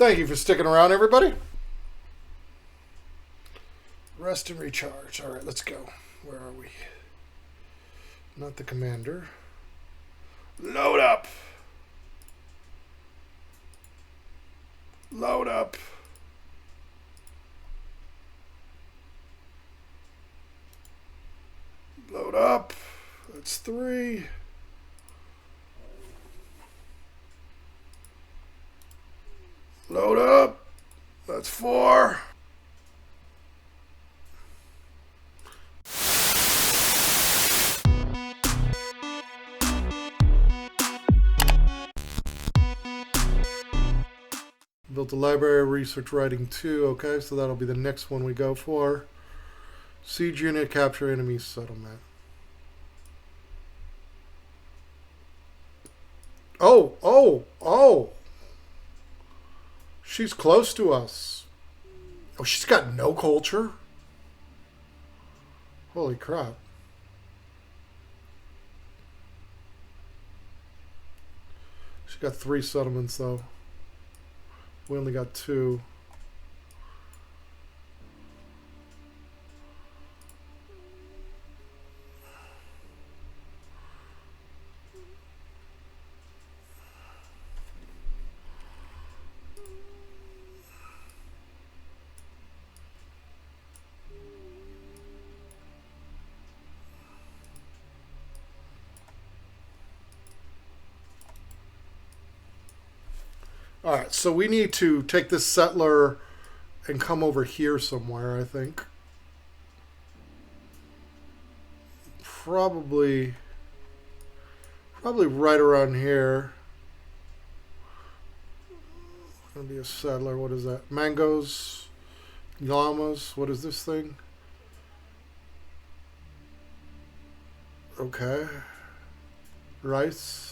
Thank you for sticking around, everybody. Rest and recharge. All right, let's go. Where are we? Not the commander. Load up. Load up. Load up. That's 3. Load up. That's 4. Built a library, research writing 2. Okay, so that'll be the next one we go for. Siege unit, capture enemy settlement. Oh! She's close to us. Oh, she's got no culture? Holy crap. She got 3 settlements, though. We only got 2. Alright, so we need to take this settler and come over here somewhere, I think. Probably right around here. Gonna be a settler. What is that? Mangoes, llamas. What is this thing? Okay. Rice.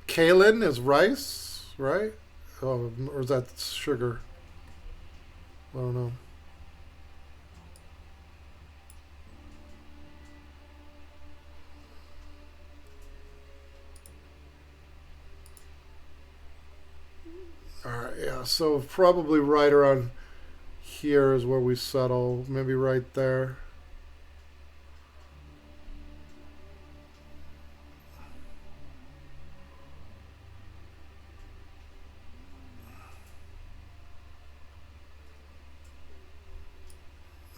Kalen is rice, right? Oh, or is that sugar? I don't know. Alright, yeah, so probably right around here is where we settle. Maybe right there.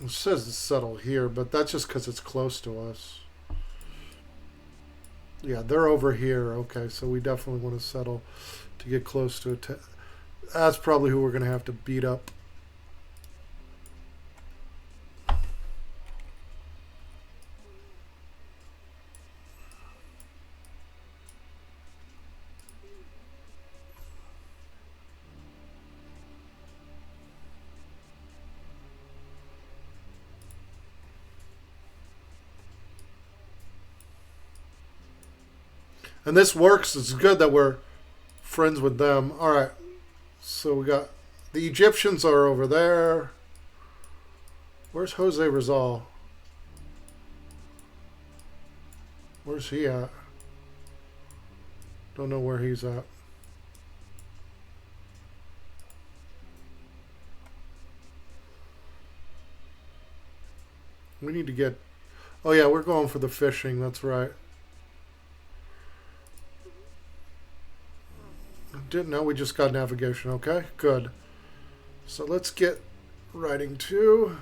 It says to settle here, but that's just because it's close to us. Yeah, they're over here. Okay, so we definitely want to settle to get close to it. That's probably who we're going to have to beat up. And this works. It's good that we're friends with them. All right. So we got the Egyptians are over there. Where's Jose Rizal? Where's he at? Don't know where he's at. We need to get... Oh, yeah, we're going for the fishing. That's right. Didn't know. We just got navigation. Okay, good. So let's get writing 2.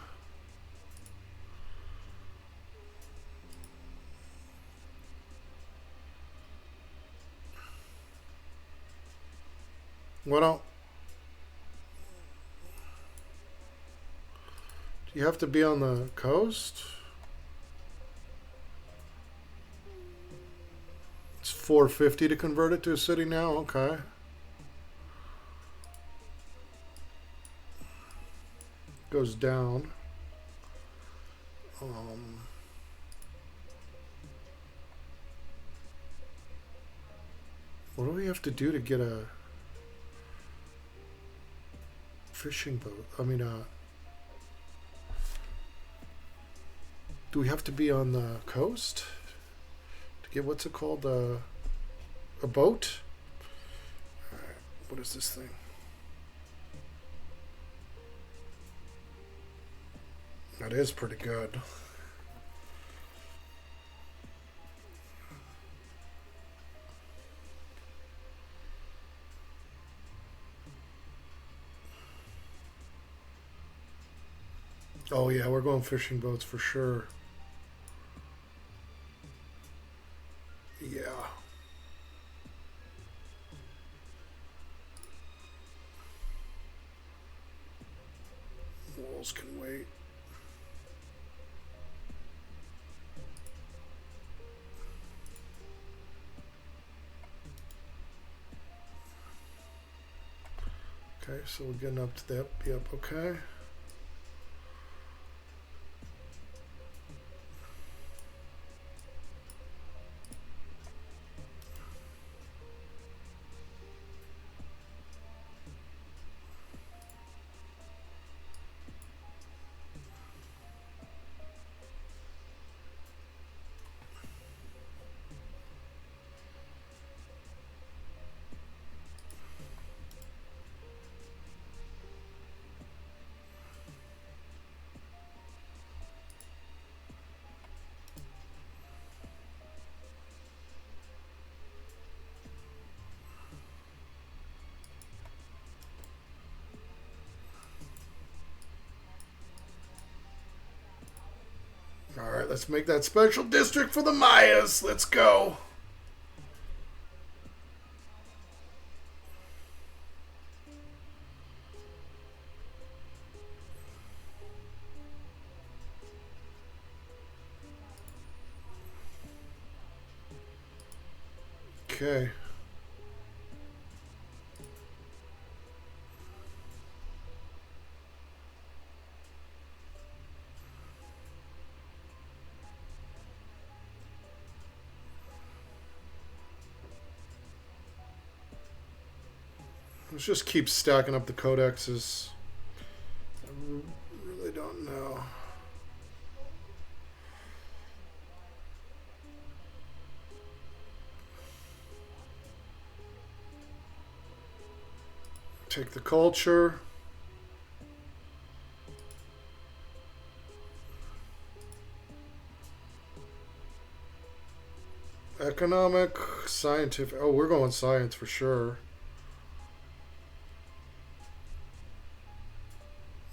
Why don't... Do you have to be on the coast? It's 450 to convert it to a city now? Okay. Goes down. What do we have to do to get a fishing boat? I mean, do we have to be on the coast to get what's it called? A boat? All right. What What is this thing? That is pretty good. Oh yeah, we're going fishing boats for sure. Yeah. Walls can wait. Okay, so we're getting up to that. Yep, okay. Alright, let's make that special district for the Mayas. Let's go. Okay. Let's just keep stacking up the codexes. I really don't know. Take the culture. Economic, scientific. Oh, we're going science for sure.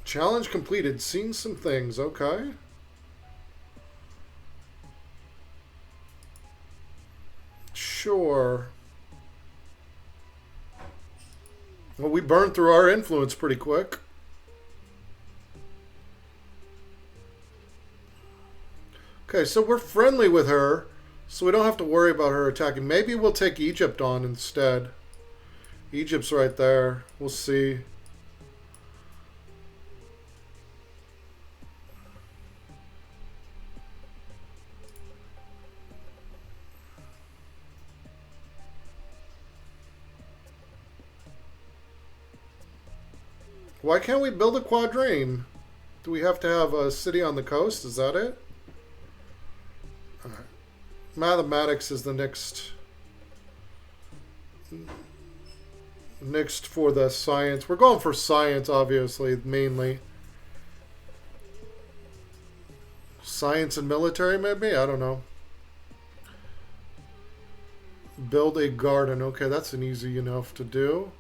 Challenge completed. Seen some things. Okay. Sure. Well, we burned through our influence pretty quick. Okay, so we're friendly with her, so we don't have to worry about her attacking. Maybe we'll take Egypt on instead. Egypt's right there. We'll see. Why can't we build a quadrille? Do we have to have a city on the coast? Is that it? Alright. Mathematics is the next for the science. We're going for science, obviously, mainly. Science and military, maybe? I don't know. Build a garden. Okay, that's an easy enough to do.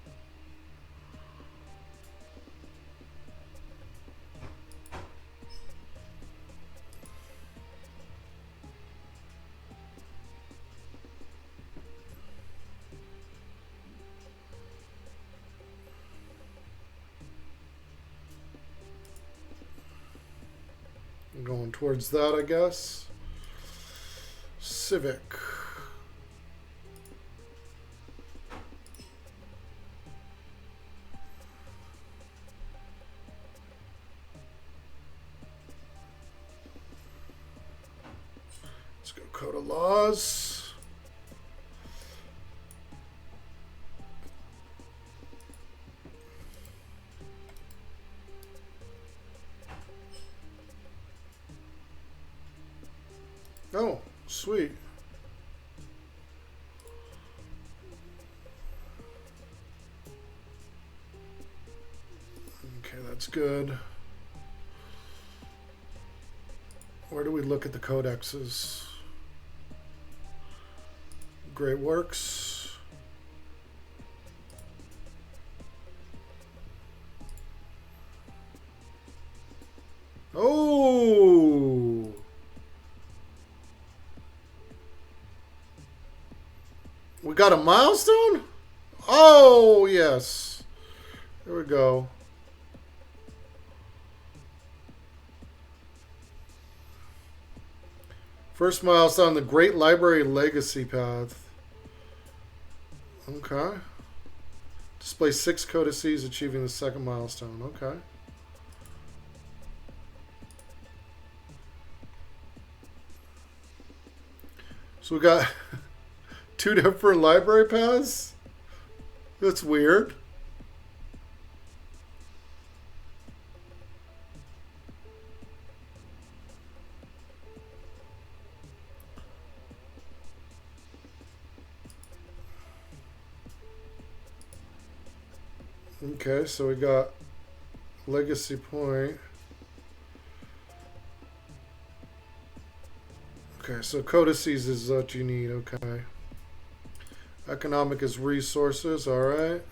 Going towards that, I guess. Civic. Let's go code of laws. Oh, sweet. Okay, that's good. Where do we look at the codexes? Great Works. Oh! We got a milestone? Oh, yes. There we go. First milestone, the Great Library Legacy Path. Okay. Display 6 codices achieving the second milestone. Okay. So we got 2 different library paths? That's weird. Okay, so we got Legacy Point. Okay, so codices is what you need. Okay. Economic is resources. All right.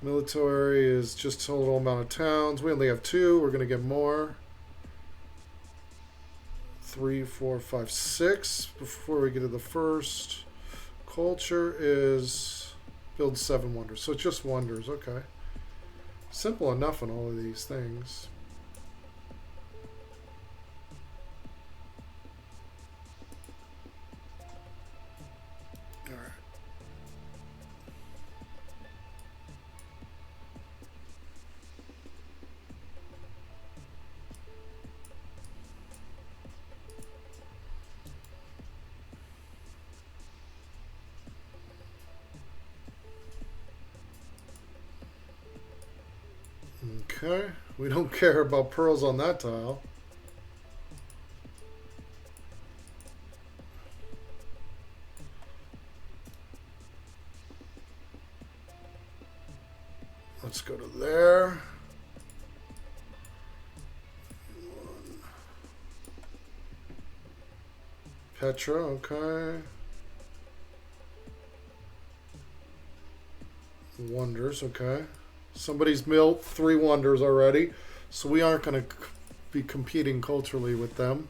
Military is just a total amount of towns. We only have 2. We're going to get more. 3, 4, 5, 6. Before we get to the first. Culture is build 7 wonders. So it's just wonders. Okay. Simple enough on all of these things. Okay, we don't care about pearls on that tile. Let's go to there. Petra, okay. Wonders, okay. Somebody's built 3 wonders already, so we aren't going to be competing culturally with them.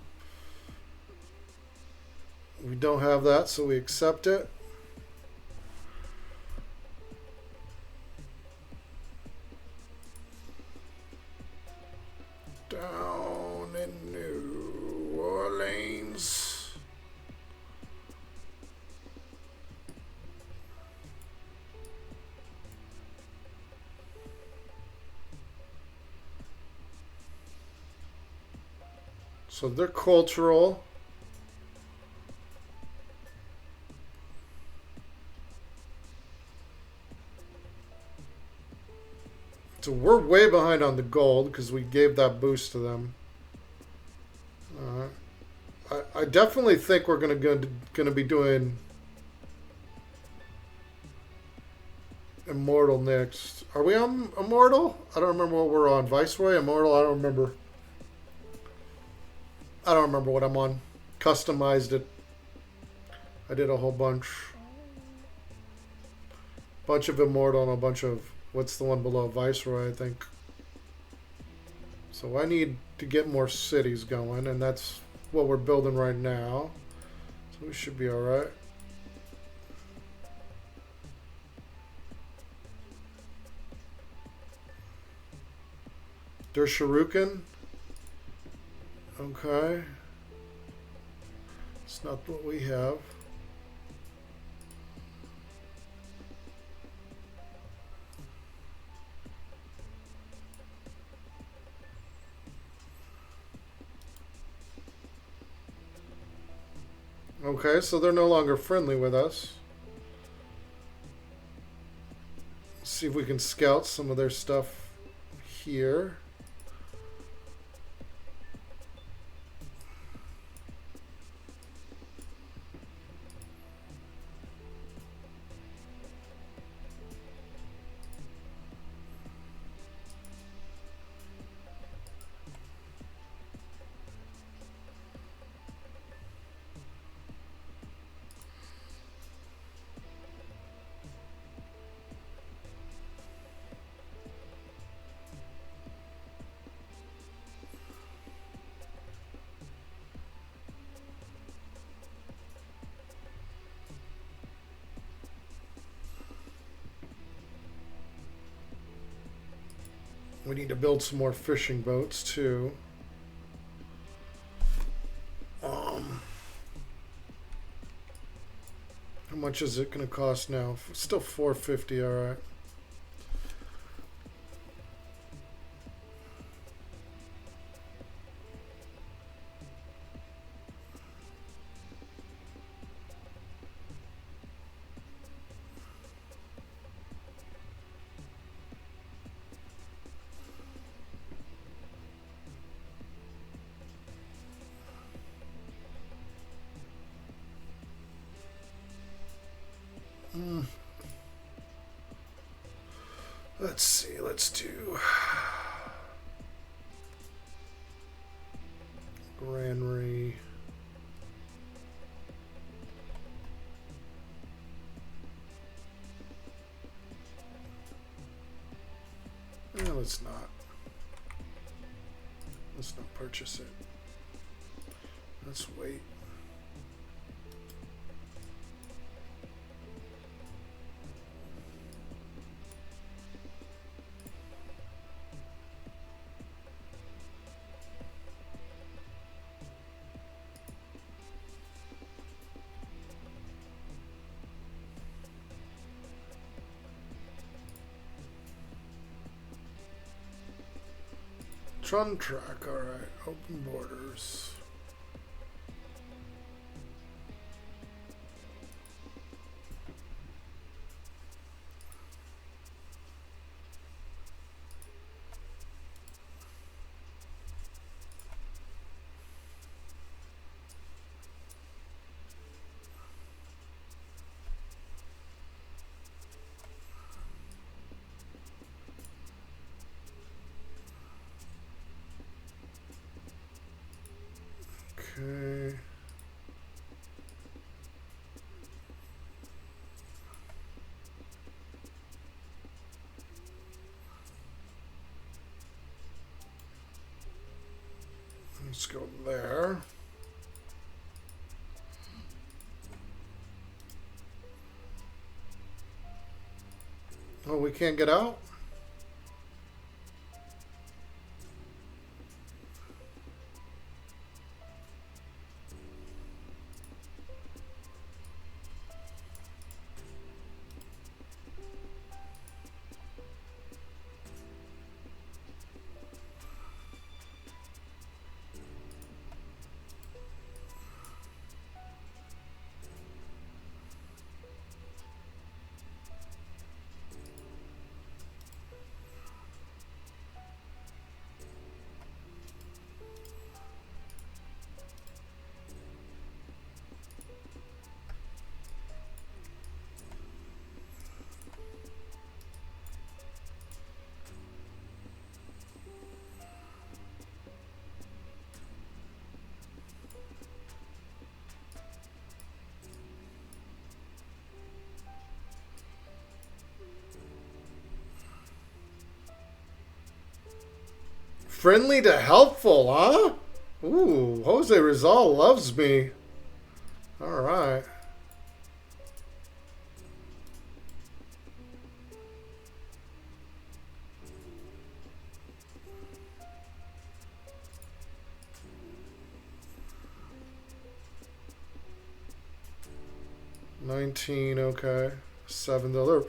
We don't have that, so we accept it. Down in New Orleans. So they're cultural. So we're way behind on the gold because we gave that boost to them. I definitely think we're gonna be doing Immortal next. Are we on Immortal? I don't remember what we're on. Viceroy, Immortal. I don't remember. I don't remember what I'm on. Customized it. I did a whole bunch. Bunch of Immortal and a bunch of... What's the one below? Viceroy, I think. So I need to get more cities going, and that's what we're building right now. So we should be alright. There's Shuriken. Okay. It's not what we have. Okay, so they're no longer friendly with us. Let's see if we can scout some of their stuff here. We need to build some more fishing boats too. How much is it going to cost now? Still $450, all right. Let's see, let's do granary. Let's not. Let's not purchase it. Let's wait. Tron track, alright. Open borders. Okay. Let's go there. Oh, we can't get out? Friendly to helpful, huh? Ooh, Jose Rizal loves me. All right. $19, okay. $7.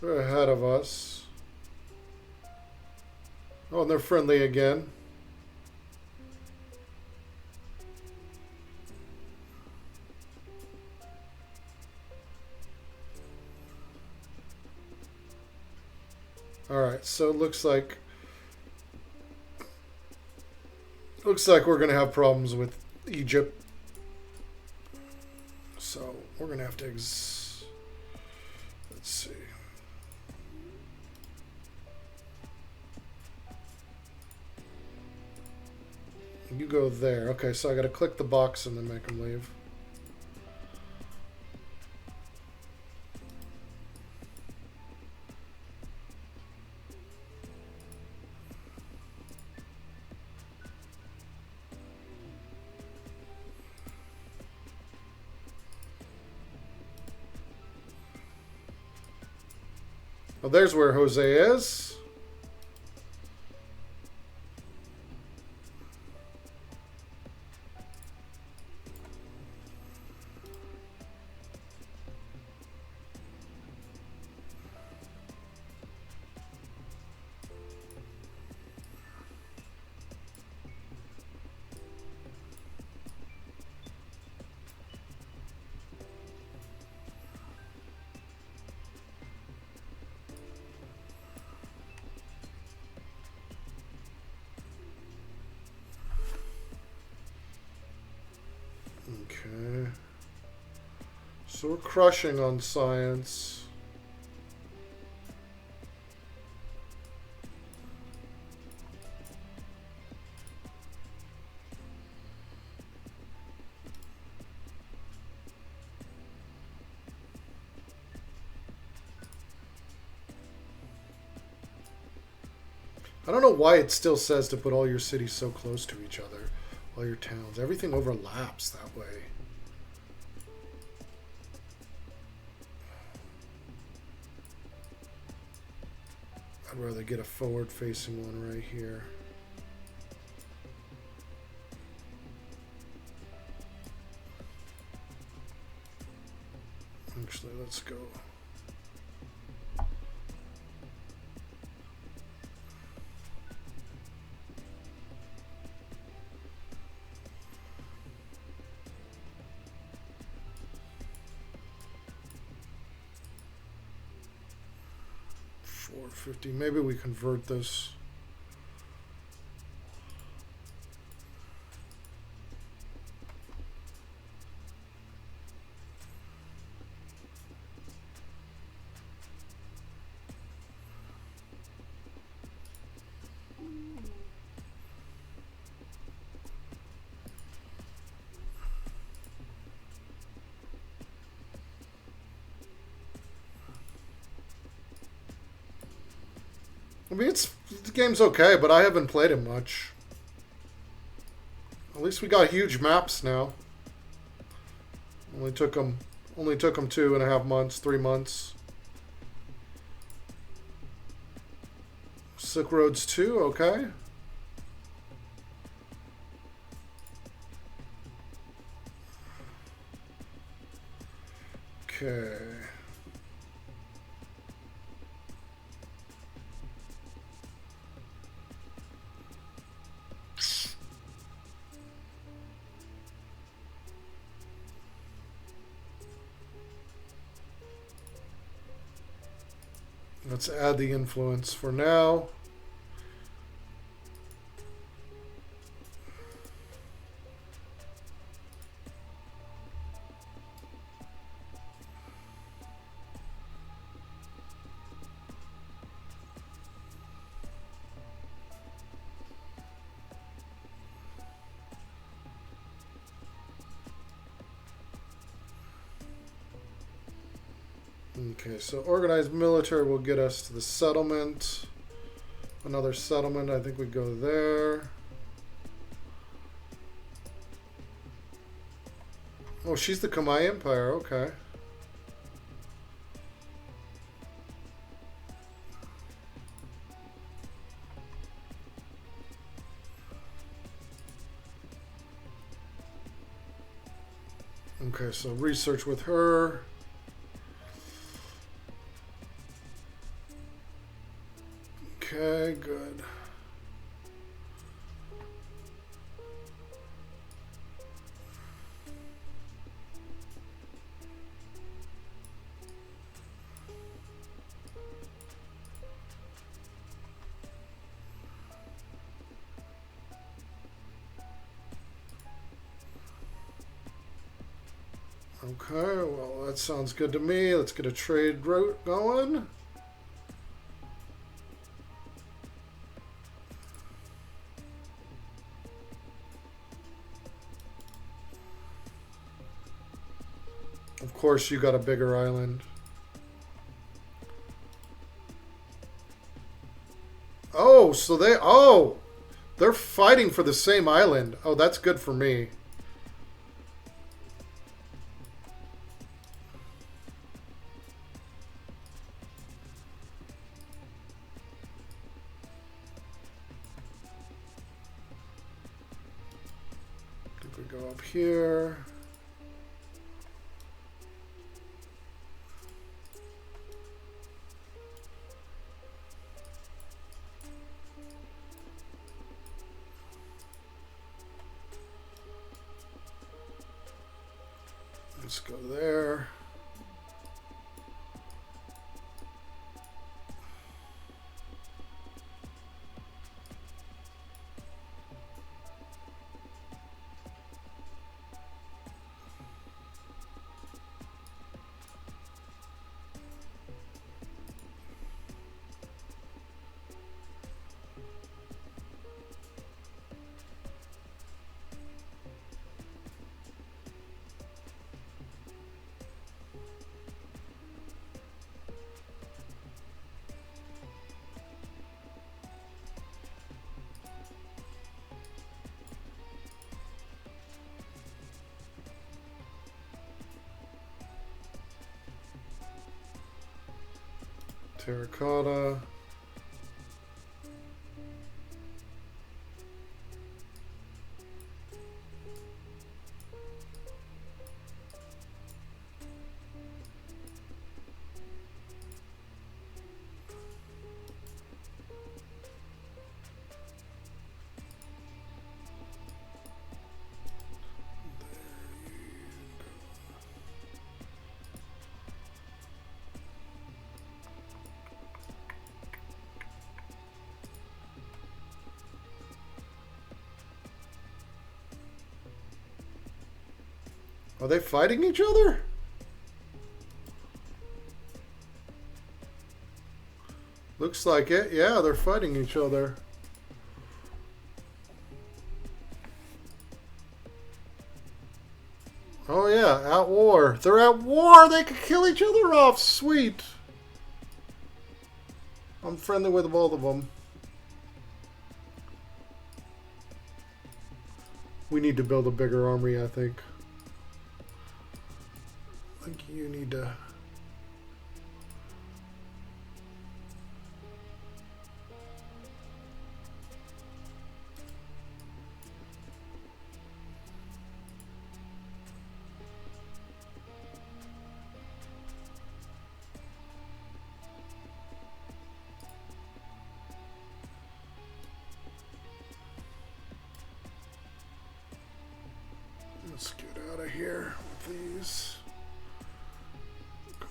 They're ahead of us. Oh, and they're friendly again. All right, so it looks like we're going to have problems with Egypt. So we're going to have to let's see. You go there. Okay, so I got to click the box and then make them leave. Well, there's where Jose is. So we're crushing on science. I don't know why it still says to put all your cities so close to each other, all your towns. Everything overlaps that way. I'd rather get a forward-facing one right here. Actually, let's go. $450. Maybe we convert this. I mean, the game's okay, but I haven't played it much. At least we got huge maps now. Only took them 2.5 months, 3 months. Silk Roads 2, okay. Okay. Let's add the influence for now. Okay, so organized military will get us to the settlement. Another settlement, I think we go there. Oh, she's the Khmer Empire, okay. Okay, so research with her. Okay, good. Okay, well, that sounds good to me. Let's get a trade route going. Of course, you got a bigger island. Oh, so they're fighting for the same island. Oh, that's good for me. I think we go up here. Let's go there. Terracotta. Are they fighting each other? Looks like it. Yeah, they're fighting each other. Oh yeah, at war. They're at war! They could kill each other off! Sweet! I'm friendly with both of them. We need to build a bigger army, I think. I think you need to... Let's get out of here, please.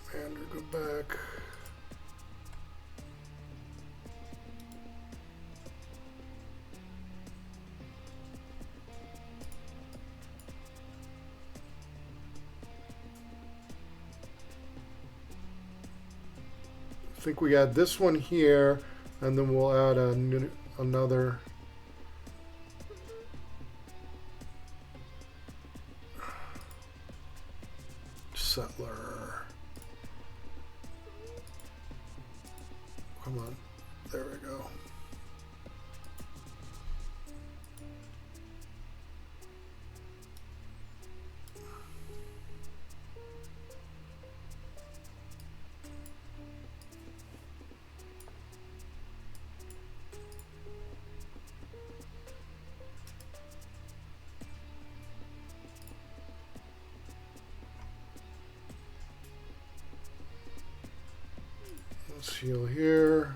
Commander, go back. I think we add this one here, and then we'll add another. Settler. Come on. There we go. Let's heal here.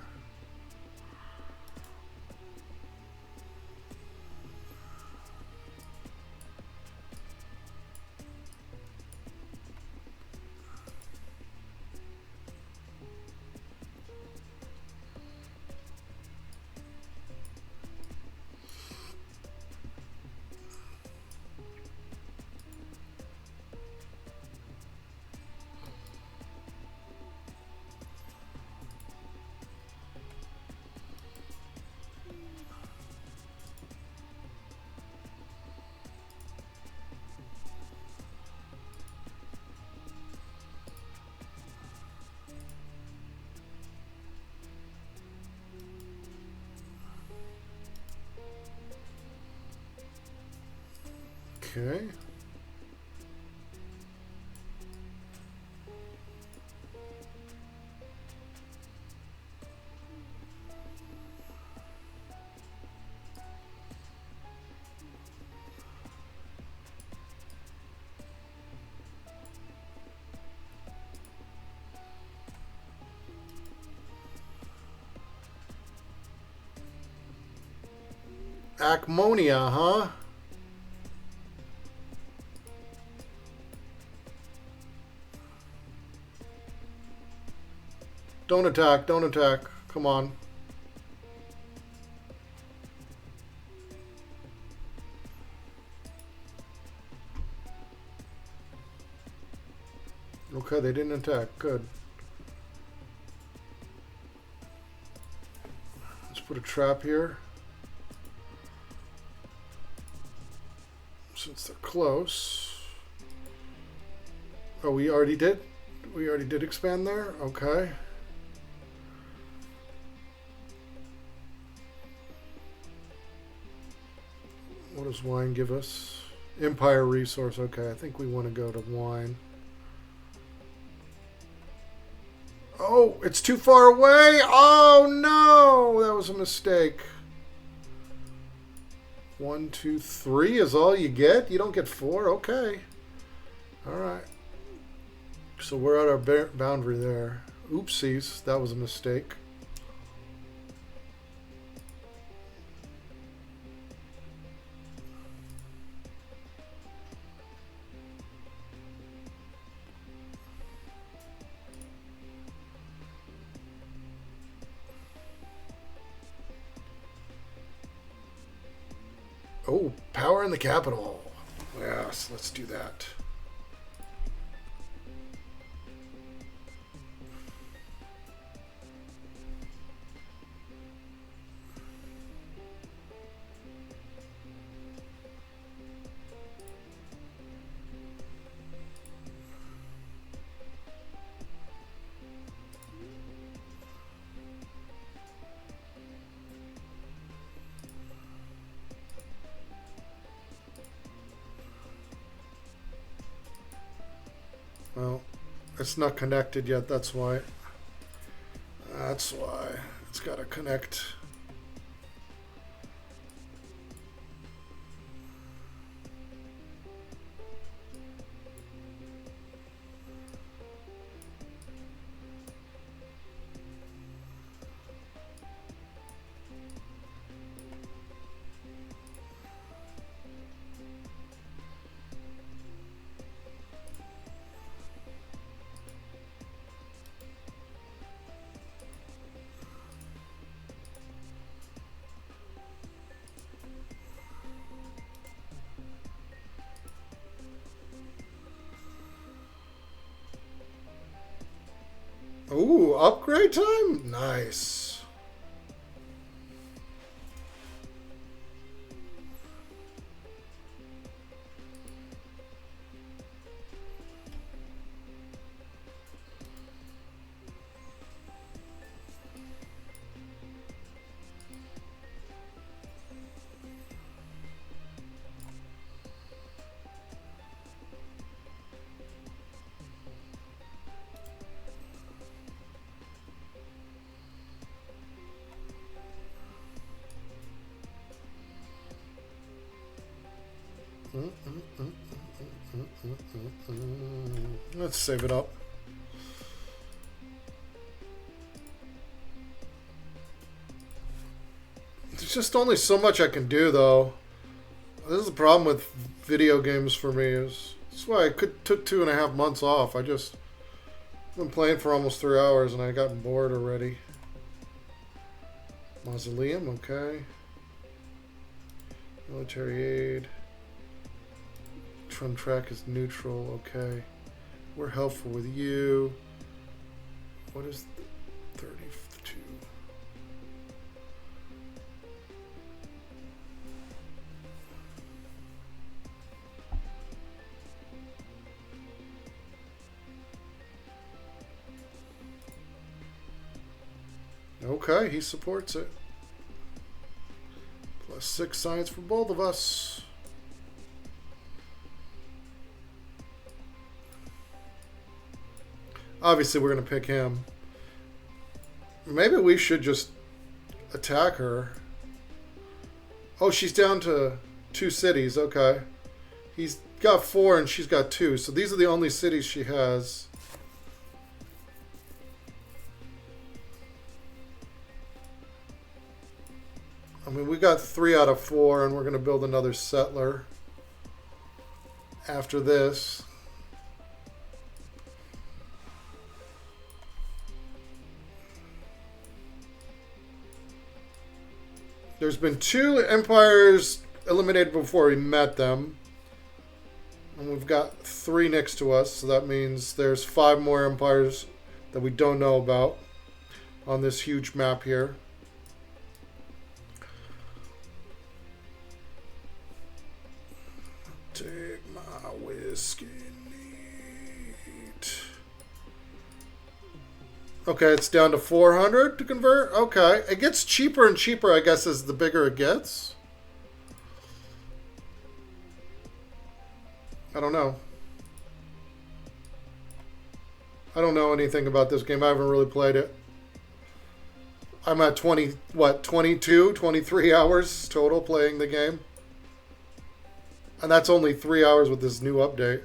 Okay. Acmonia, huh? Don't attack, don't attack. Come on. Okay, they didn't attack. Good. Let's put a trap here. Since they're close. Oh, we already did? We already did expand there? Okay. What does wine give us? Empire resource. Okay, I think we want to go to wine. Oh! it's too far away. Oh, no. That was a mistake. 1, 2, 3 is all you get? You don't get 4? Okay. All right. So we're at our boundary there. Oopsies. That was a mistake. Oh, power in the capital. Yes, let's do that. Well, it's not connected yet, that's why. That's why. It's got to connect. Ooh, upgrade time? Nice. Let's save it up. There's just only so much I can do, though. This is the problem with video games for me. That's why I took 2.5 months off. I just been playing for almost 3 hours and I got bored already. Mausoleum, okay. Military aid. Trun track is neutral, okay. We're helpful with you. What is the 32? Okay, he supports it. +6 science for both of us. Obviously, we're going to pick him. Maybe we should just attack her. Oh, she's down to 2 cities. Okay. He's got 4 and she's got 2. So these are the only cities she has. I mean, we got 3 out of 4 and we're going to build another settler after this. There's been 2 empires eliminated before we met them. And we've got 3 next to us. So that means there's 5 more empires that we don't know about on this huge map here. Take my whiskey neat. Okay, it's down to 400 to convert. Okay, it gets cheaper and cheaper, I guess, as the bigger it gets. I don't know. I don't know anything about this game. I haven't really played it. I'm at 22, 23 hours total playing the game. And that's only 3 hours with this new update.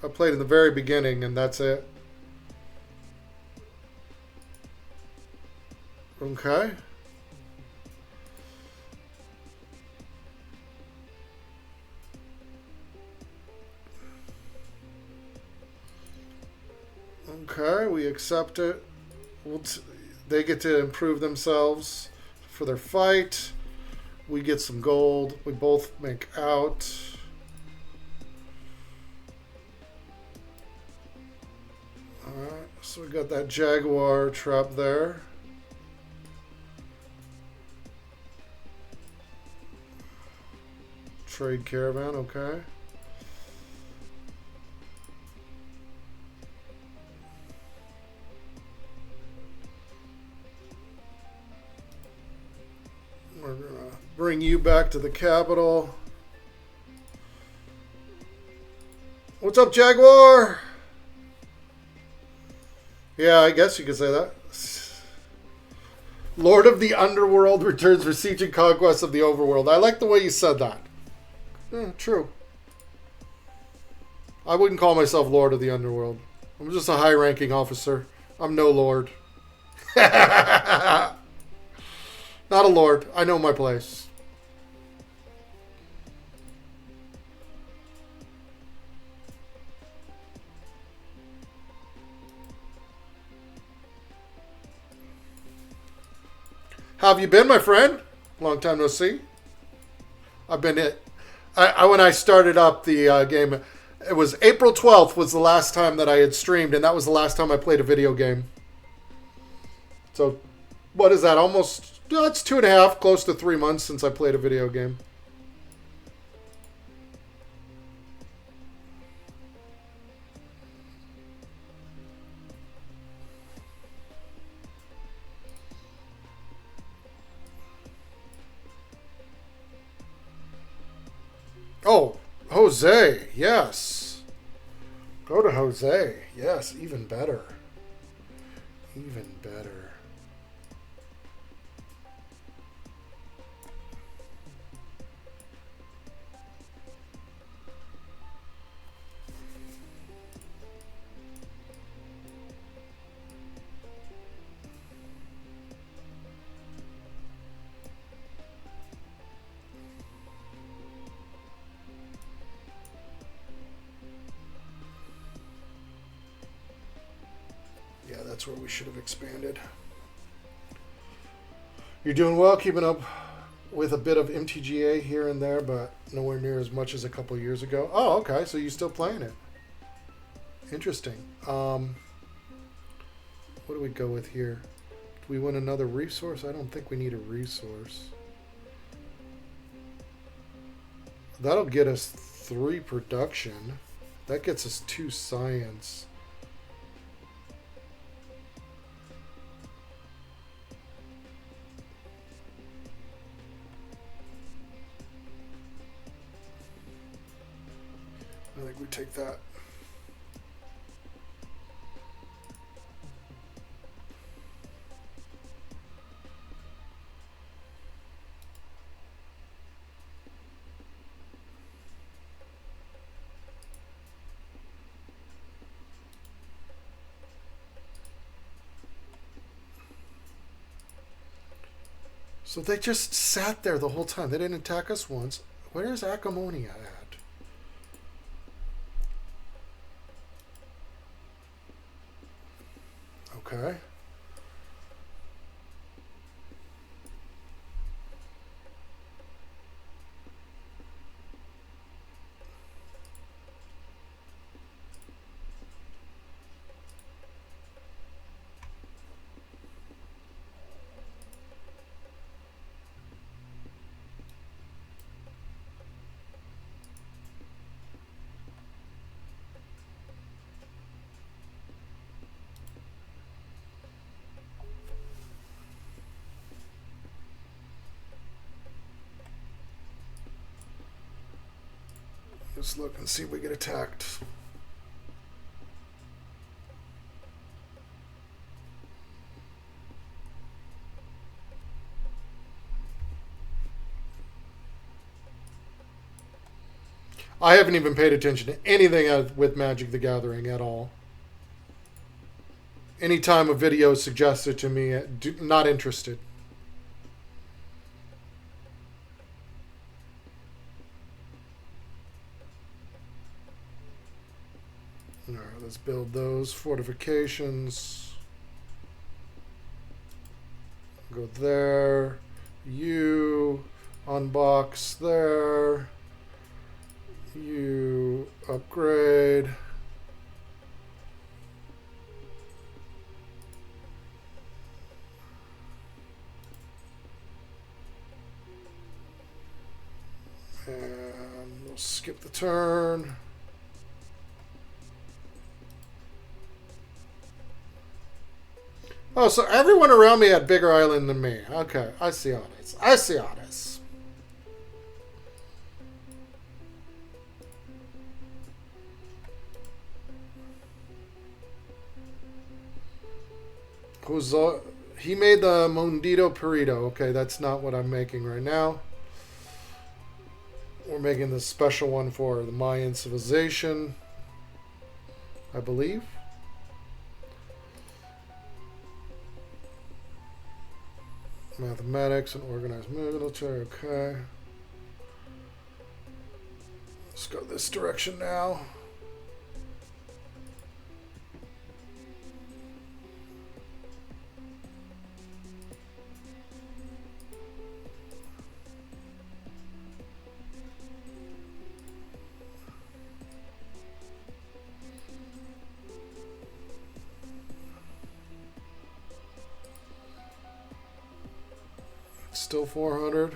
I played in the very beginning and that's it. Okay. Okay, we accept it. They get to improve themselves for their fight. We get some gold. We both make out. Alright, so we got that jaguar trap there. Trade caravan, okay. We're gonna bring you back to the capital. What's up, Jaguar? Yeah, I guess you could say that. Lord of the Underworld returns for siege and conquest of the overworld. I like the way you said that. Yeah, true. I wouldn't call myself Lord of the Underworld. I'm just a high-ranking officer. I'm no lord. Not a lord. I know my place. How have you been, my friend? Long time no see. I've been it. When I started up the game, it was April 12th was the last time that I had streamed, and that was the last time I played a video game. So, what is that? Almost, it's 2.5, close to 3 months since I played a video game. Oh, Jose, yes. Go to Jose. Yes, even better. Even better. That's where we should have expanded. You're doing well, keeping up with a bit of MTGA here and there, but nowhere near as much as a couple years ago. Oh, okay, so you're still playing it. Interesting. What do we go with here? Do we want another resource? I don't think we need a resource. That'll get us 3 production. That gets us 2 science. I think we take that. So they just sat there the whole time. They didn't attack us once. Where's Acamonia at? Okay. Let's look and see if we get attacked. I haven't even paid attention to anything with Magic the Gathering at all. Anytime a video is suggested to me, not interested. Alright, let's build those fortifications. Go there. You unbox there. You upgrade. And we'll skip the turn. Oh, so everyone around me had bigger island than me. Okay, I see how it is. I see how it is. He made the Mondito Burrito. Okay, that's not what I'm making right now. We're making the special one for the Mayan civilization, I believe. Mathematics and organized military. Okay. Let's go this direction now. Still 400.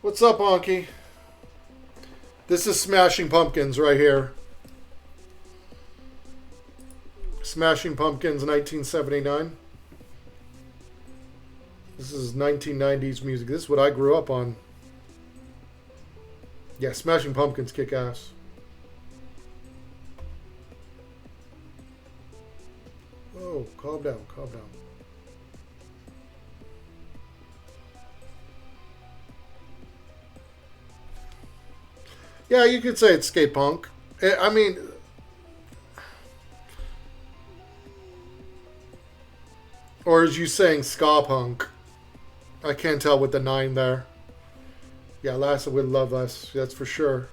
What's up, Honky? This is Smashing Pumpkins right here. Smashing Pumpkins 1979. This is 1990s music. This is what I grew up on. Yeah, Smashing Pumpkins kick ass. Oh, calm down, calm down. Yeah, you could say it's skate punk. I mean, or is you saying ska punk? I can't tell with the 9 there. Yeah, Lassa would love us. That's for sure.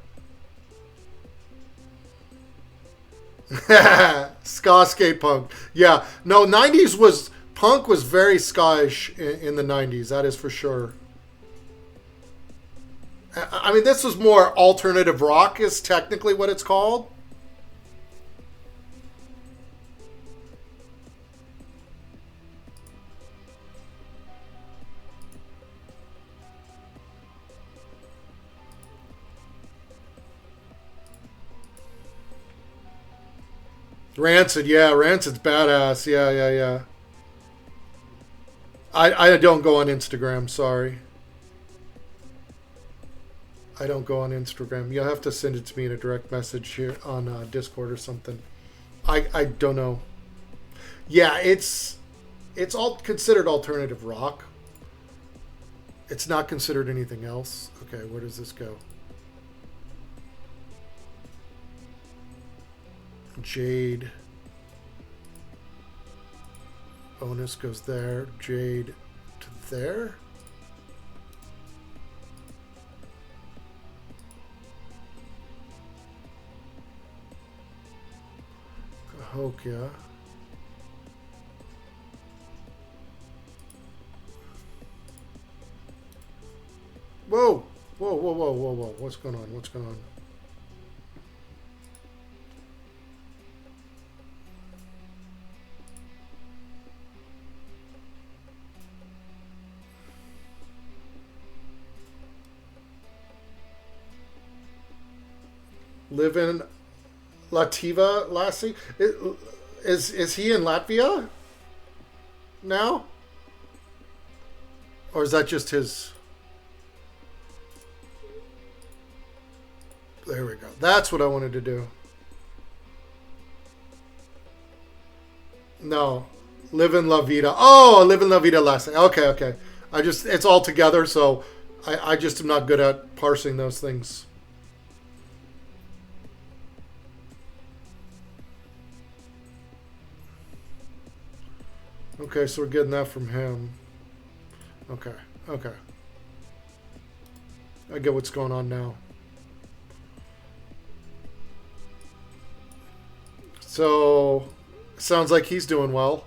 Ska skate punk. Yeah. No, 90s was... Punk was very ska-ish in the 90s. That is for sure. I mean, this was more alternative rock is technically what it's called. Rancid, yeah, Rancid's badass. Yeah, yeah, yeah. I don't go on Instagram, sorry. I don't go on Instagram. You'll have to send it to me in a direct message here on Discord or something. I don't know. Yeah, it's all considered alternative rock. It's not considered anything else. Okay, where does this go? Jade. Bonus goes there. Jade to there. Cahokia. Whoa! Whoa, whoa, whoa, whoa, whoa. What's going on? What's going on? Live in Lativa, Lassie? Is he in Latvia now? Or is that just his... There we go. That's what I wanted to do. No. Live in La Vida. Oh, Live in La Vida last. Okay, okay. It's all together, so I just am not good at parsing those things. Okay, so we're getting that from him. Okay, okay. I get what's going on now. So, sounds like he's doing well.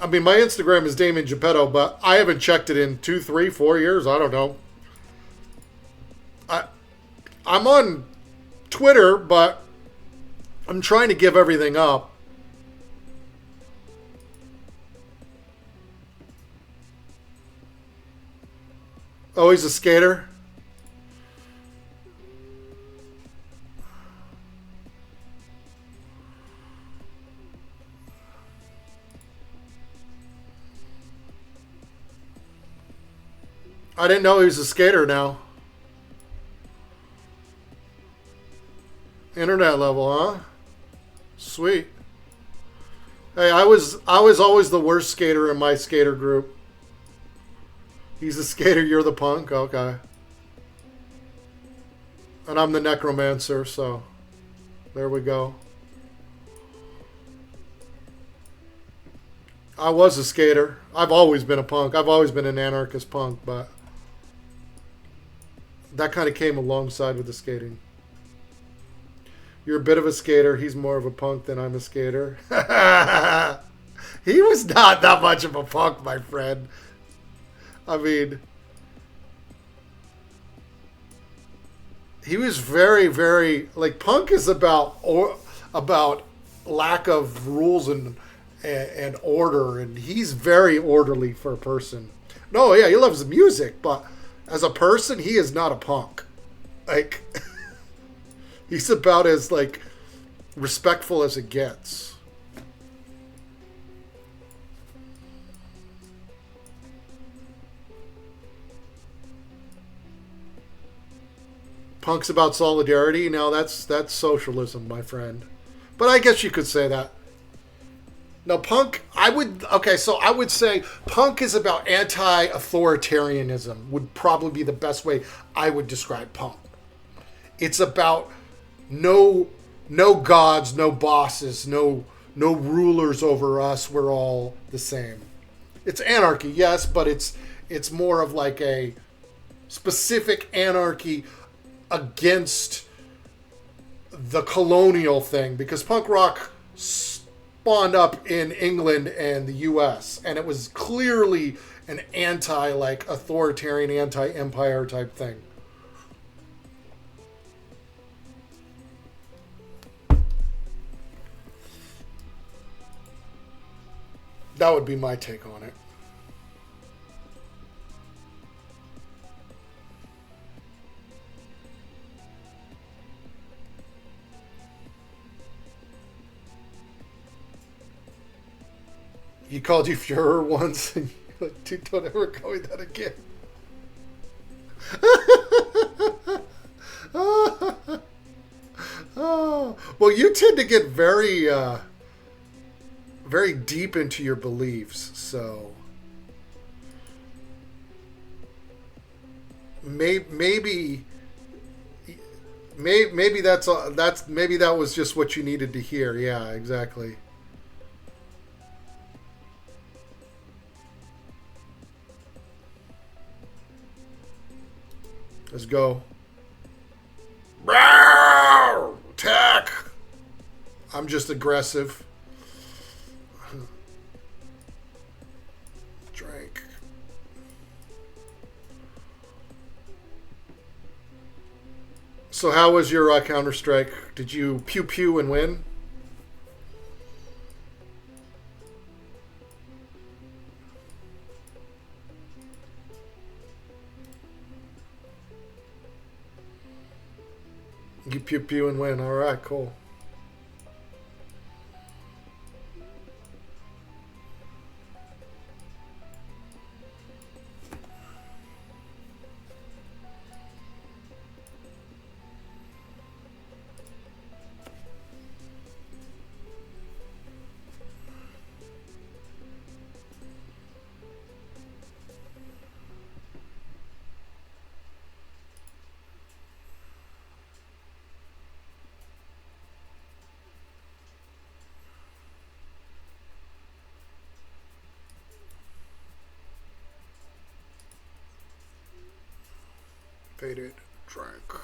I mean, my Instagram is Dameon Geppetto, but I haven't checked it in 2, 3, 4 years. I don't know. I'm on Twitter, but I'm trying to give everything up. Oh, he's a skater? I didn't know he was a skater now. Internet level, huh? Sweet. Hey, I was always the worst skater in my skater group. He's a skater, you're the punk? Okay. And I'm the necromancer, so there we go. I was a skater. I've always been a punk. I've always been an anarchist punk, but that kind of came alongside with the skating. You're a bit of a skater. He's more of a punk than I'm a skater. He was not that much of a punk, my friend. I mean, he was very, very like punk is about lack of rules and order, and he's very orderly for a person. No, yeah, he loves the music, but as a person, he is not a punk. Like, he's about as like respectful as it gets. Punk's about solidarity. Now that's socialism, my friend. But I guess you could say that. No, punk, I would say punk is about anti-authoritarianism, would probably be the best way I would describe punk. It's about no gods, no bosses, no rulers over us. We're all the same. It's anarchy, yes, but it's more of like a specific anarchy against the colonial thing, because punk rock spawned up in England and the US, and it was clearly an authoritarian, anti-empire type thing. That would be my take on it. He called you Fuhrer once, and you're like, dude, don't ever call me that again. Oh, well, you tend to get very, very deep into your beliefs, so maybe that was just what you needed to hear. Yeah, exactly. Let's go. Attack! I'm just aggressive. Drink. So how was your Counter-Strike? Did you pew and win? You pew and win. All right, cool. Faded, drank.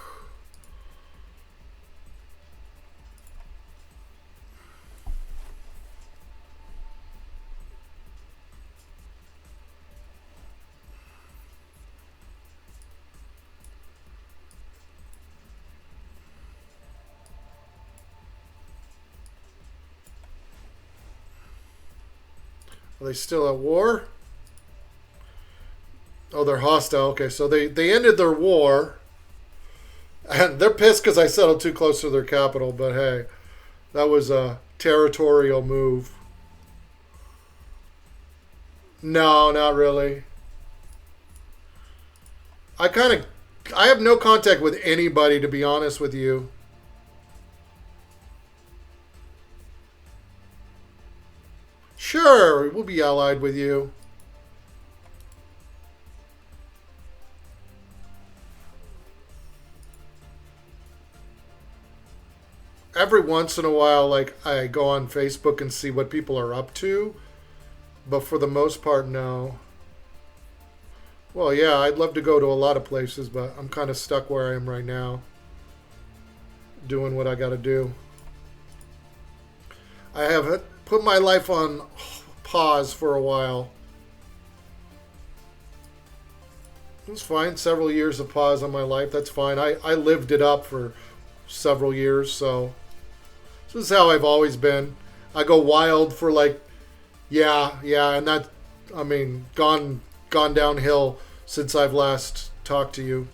Are they still at war? Oh, they're hostile. Okay, so they ended their war. And they're pissed because I settled too close to their capital. But hey, that was a territorial move. No, not really. I have no contact with anybody, to be honest with you. Sure, we'll be allied with you. Every once in a while, like, I go on Facebook and see what people are up to. But for the most part, no. Well, yeah, I'd love to go to a lot of places, but I'm kind of stuck where I am right now. Doing what I got to do. I have put my life on pause for a while. It's fine. Several years of pause on my life. That's fine. I lived it up for several years, so this is how I've always been. I go wild for like, yeah, and that, I mean, gone downhill since I've last talked to you.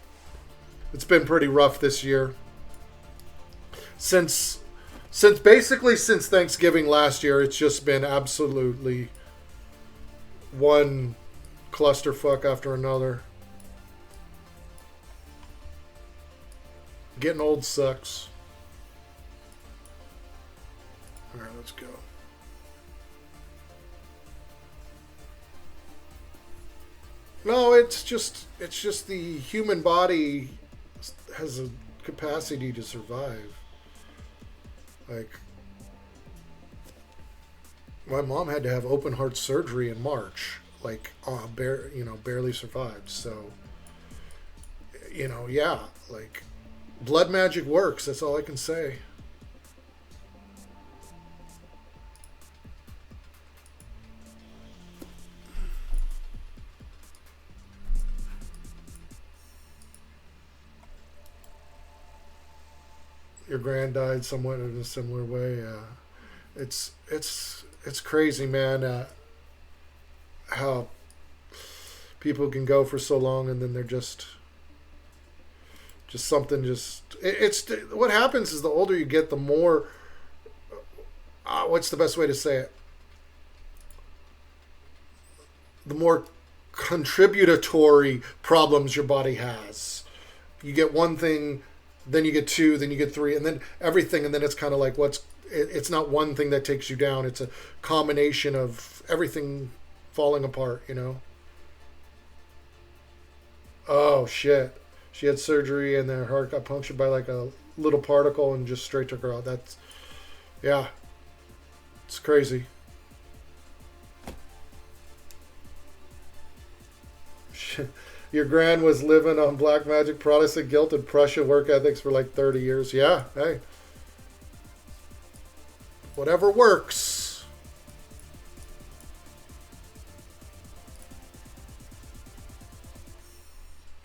It's been pretty rough this year. Since Thanksgiving last year, it's just been absolutely one clusterfuck after another. Getting old sucks. All right, let's go. No, it's just the human body has a capacity to survive. Like, my mom had to have open heart surgery in March. Like, barely survived. So, yeah, like, blood magic works. That's all I can say. Your grand died somewhat in a similar way. It's crazy, man. How people can go for so long and then they're just something. It's what happens is the older you get, the more. What's the best way to say it? The more contributory problems your body has. You get one thing. Then you get two, then you get three, and then everything, and then it's kind of like it's not one thing that takes you down. It's a combination of everything falling apart, Oh, shit. She had surgery, and her heart got punctured by like a little particle and just straight took her out. Yeah. It's crazy. Shit. Your gran was living on black magic, Protestant guilt, and Prussian work ethics for like 30 years. Yeah, hey. Whatever works.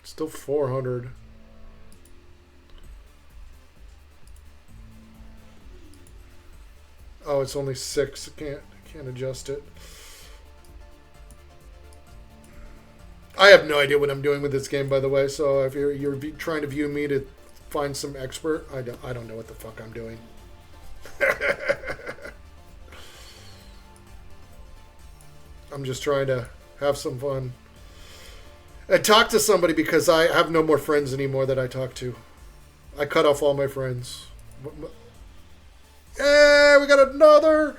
Still 400. Oh, it's only 6. I can't adjust it. I have no idea what I'm doing with this game, by the way. So if you're trying to view me to find some expert, I don't know what the fuck I'm doing. I'm just trying to have some fun and talk to somebody because I have no more friends anymore that I talk to. I cut off all my friends. Hey, we got another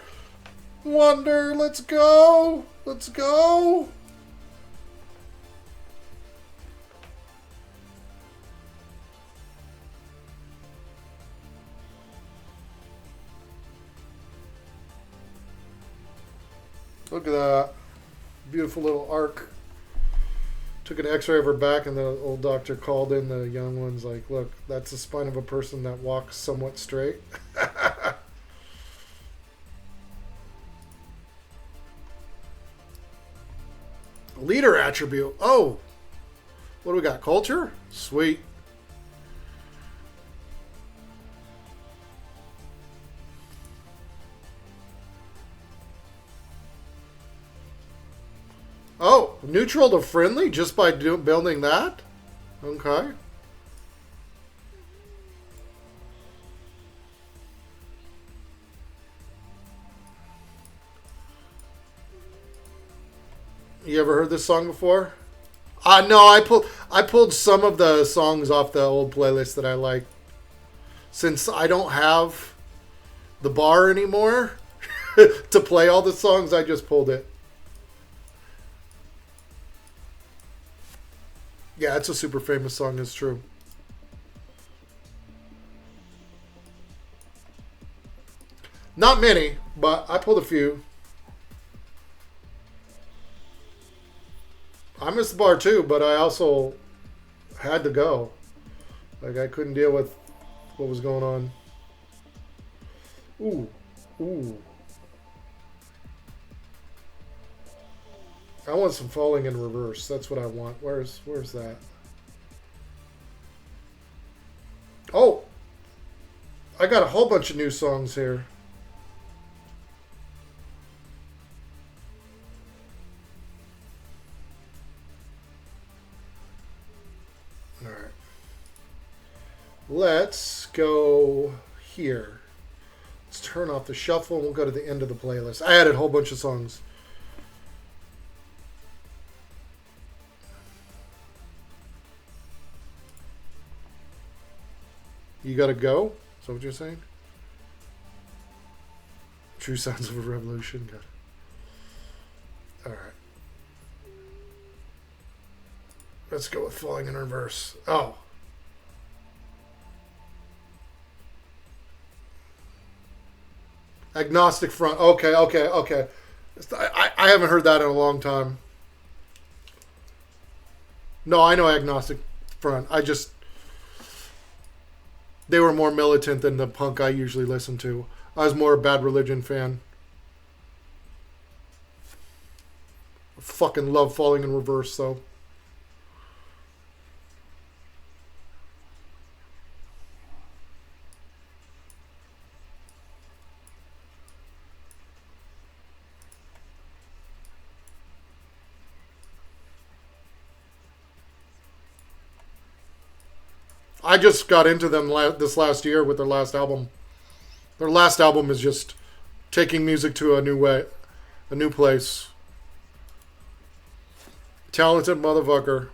wonder. Let's go. Let's go. Look at that. Beautiful little arc. Took an x-ray of her back, and the old doctor called in the young ones like, look, that's the spine of a person that walks somewhat straight. Leader attribute. Oh, what do we got? Culture? Sweet. Oh, neutral to friendly just by building that? Okay. You ever heard this song before? No, I pulled some of the songs off the old playlist that I like. Since I don't have the bar anymore to play all the songs, I just pulled it. Yeah, it's a super famous song, it's true. Not many, but I pulled a few. I missed the bar too, but I also had to go. Like, I couldn't deal with what was going on. Ooh. Ooh. I want some falling in reverse. That's what I want. Where's that? Oh! I got a whole bunch of new songs here. Alright. Let's go here. Let's turn off the shuffle and we'll go to the end of the playlist. I added a whole bunch of songs. You gotta go? Is that what you're saying? True sounds of a revolution. Good. Alright. Let's go with falling in reverse. Oh. Agnostic front. Okay. I haven't heard that in a long time. No, I know agnostic front. They were more militant than the punk I usually listen to. I was more a Bad Religion fan. I fucking love falling in reverse, though. I just got into them this last year with their last album. Their last album is just taking music to a new way, a new place. Talented motherfucker.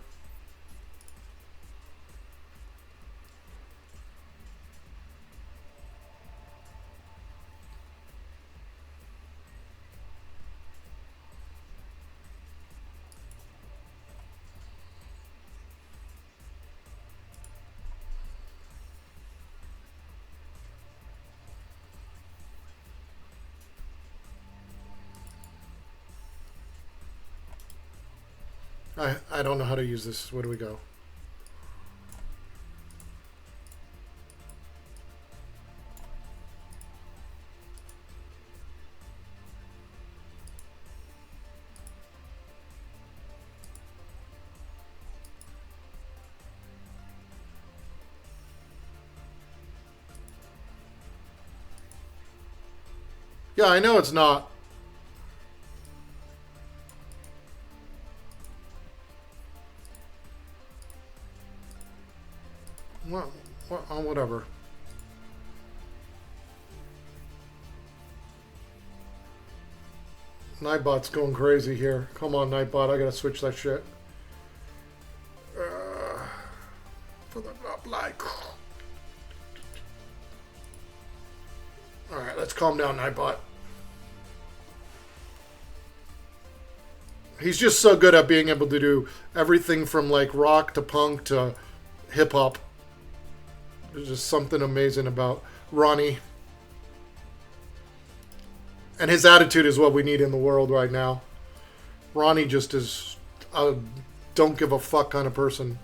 I don't know how to use this. Where do we go? Yeah, I know it's not. Whatever. Nightbot's going crazy here. Come on, Nightbot. I gotta switch that shit. For the like. Alright, let's calm down, Nightbot. He's just so good at being able to do everything from like rock to punk to hip hop. There's just something amazing about Ronnie. And his attitude is what we need in the world right now. Ronnie just is don't give a fuck kind of person.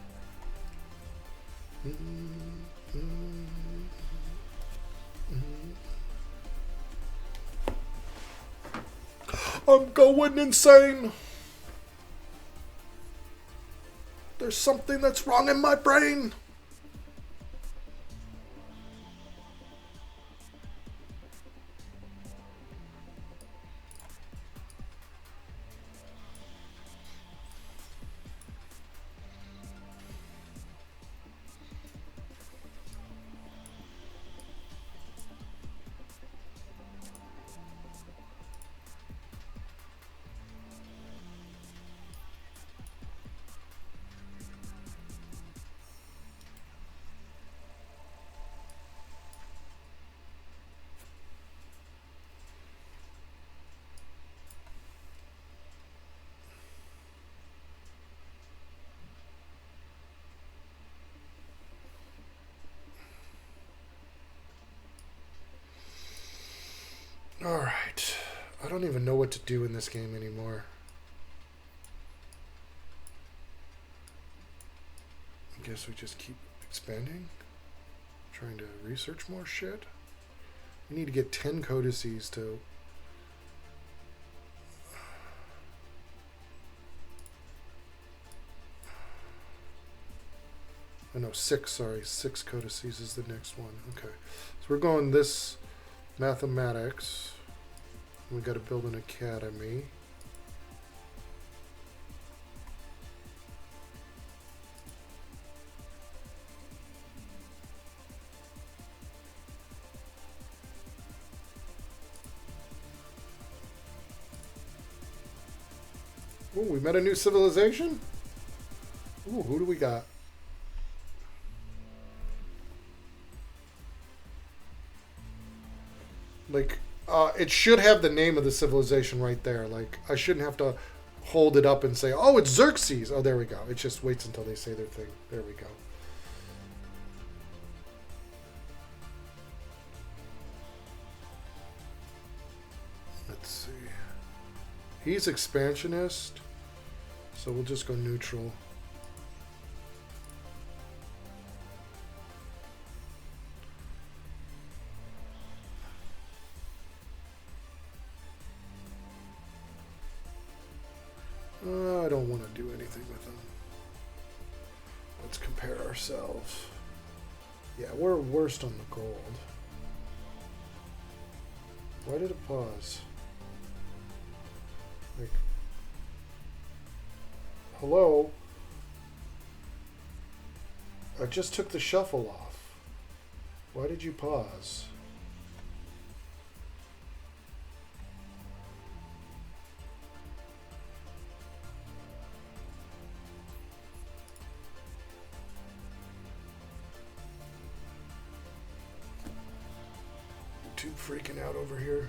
I'm going insane. There's something that's wrong in my brain. Alright. I don't even know what to do in this game anymore. I guess we just keep expanding. Trying to research more shit. We need to get 10 codices to... Oh no, 6, sorry. 6 codices is the next one. Okay. So we're going this... mathematics. We got to build an academy. Oh, we met a new civilization? Ooh, who do we got? Like, it should have the name of the civilization right there. Like, I shouldn't have to hold it up and say, oh, it's Xerxes. Oh, there we go. It just waits until they say their thing. There we go. Let's see. He's expansionist, so we'll just go neutral. I don't want to do anything with them. Let's compare ourselves. Yeah, we're worst on the gold. Why did it pause? Like, hello? I just took the shuffle off. Why did you pause? Freaking out over here.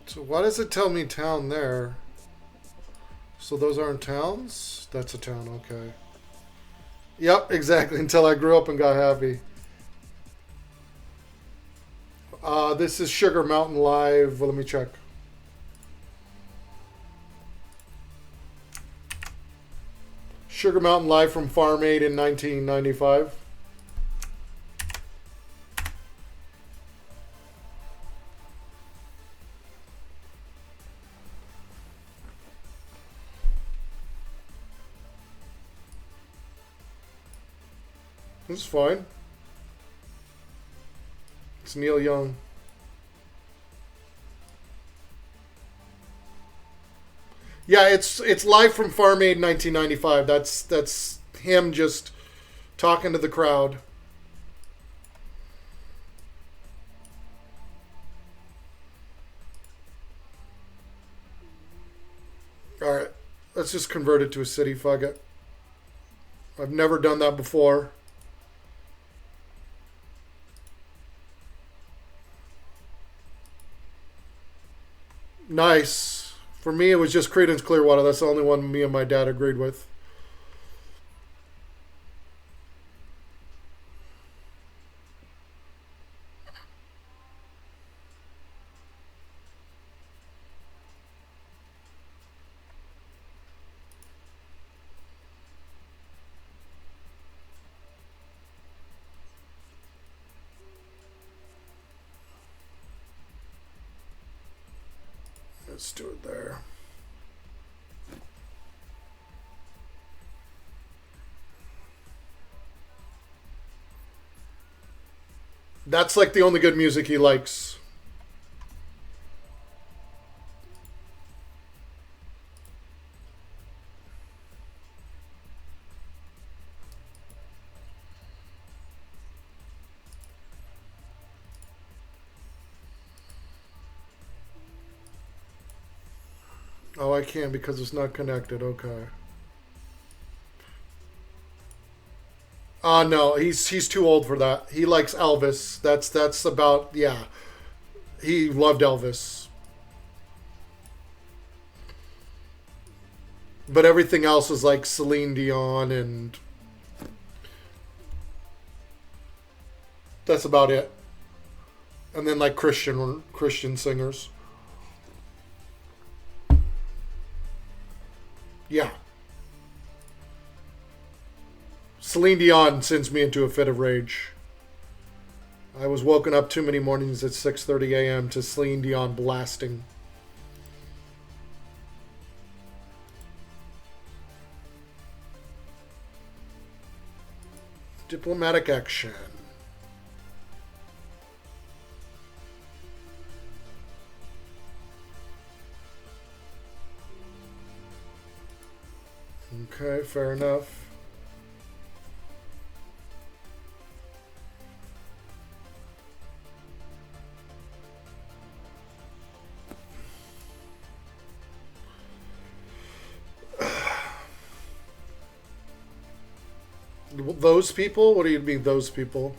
So why does it tell me town there? So those aren't towns? That's a town, okay. Yep, exactly, until I grew up and got happy. This is Sugar Mountain Live. Well, let me check. Sugar Mountain Live from Farm Aid in 1995. It's fine. It's Neil Young. Yeah, it's live from Farm Aid 1995. That's him just talking to the crowd. All right, let's just convert it to a city. Fuck it. I've never done that before. Nice. For me, it was just Creedence Clearwater. That's the only one me and my dad agreed with. Let's do it there. That's like the only good music he likes. Oh, I can't because it's not connected. Okay. No, he's too old for that. He likes Elvis. That's about, yeah. He loved Elvis. But everything else is like Celine Dion, and that's about it. And then like Christian singers. Yeah. Celine Dion sends me into a fit of rage. I was woken up too many mornings at 6:30 a.m. to Celine Dion blasting. Diplomatic action. Okay, fair enough. Those people? What do you mean, those people?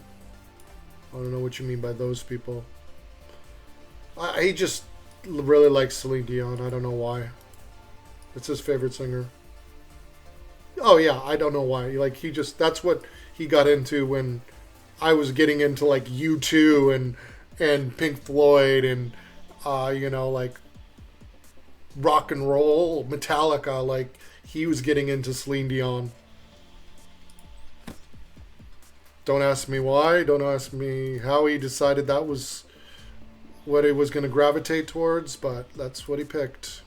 I don't know what you mean by those people. He just really likes Celine Dion. I don't know why. It's his favorite singer. Oh yeah, I don't know why. Like he just that's what he got into when I was getting into like U2 and Pink Floyd and like rock and roll, Metallica. Like he was getting into Celine Dion. Don't ask me why. Don't ask me how he decided that was what he was going to gravitate towards, but that's what he picked.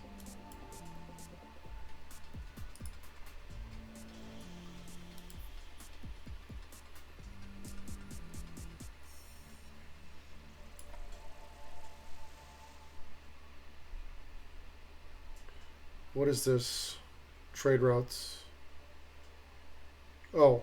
What is this? Trade routes. Oh.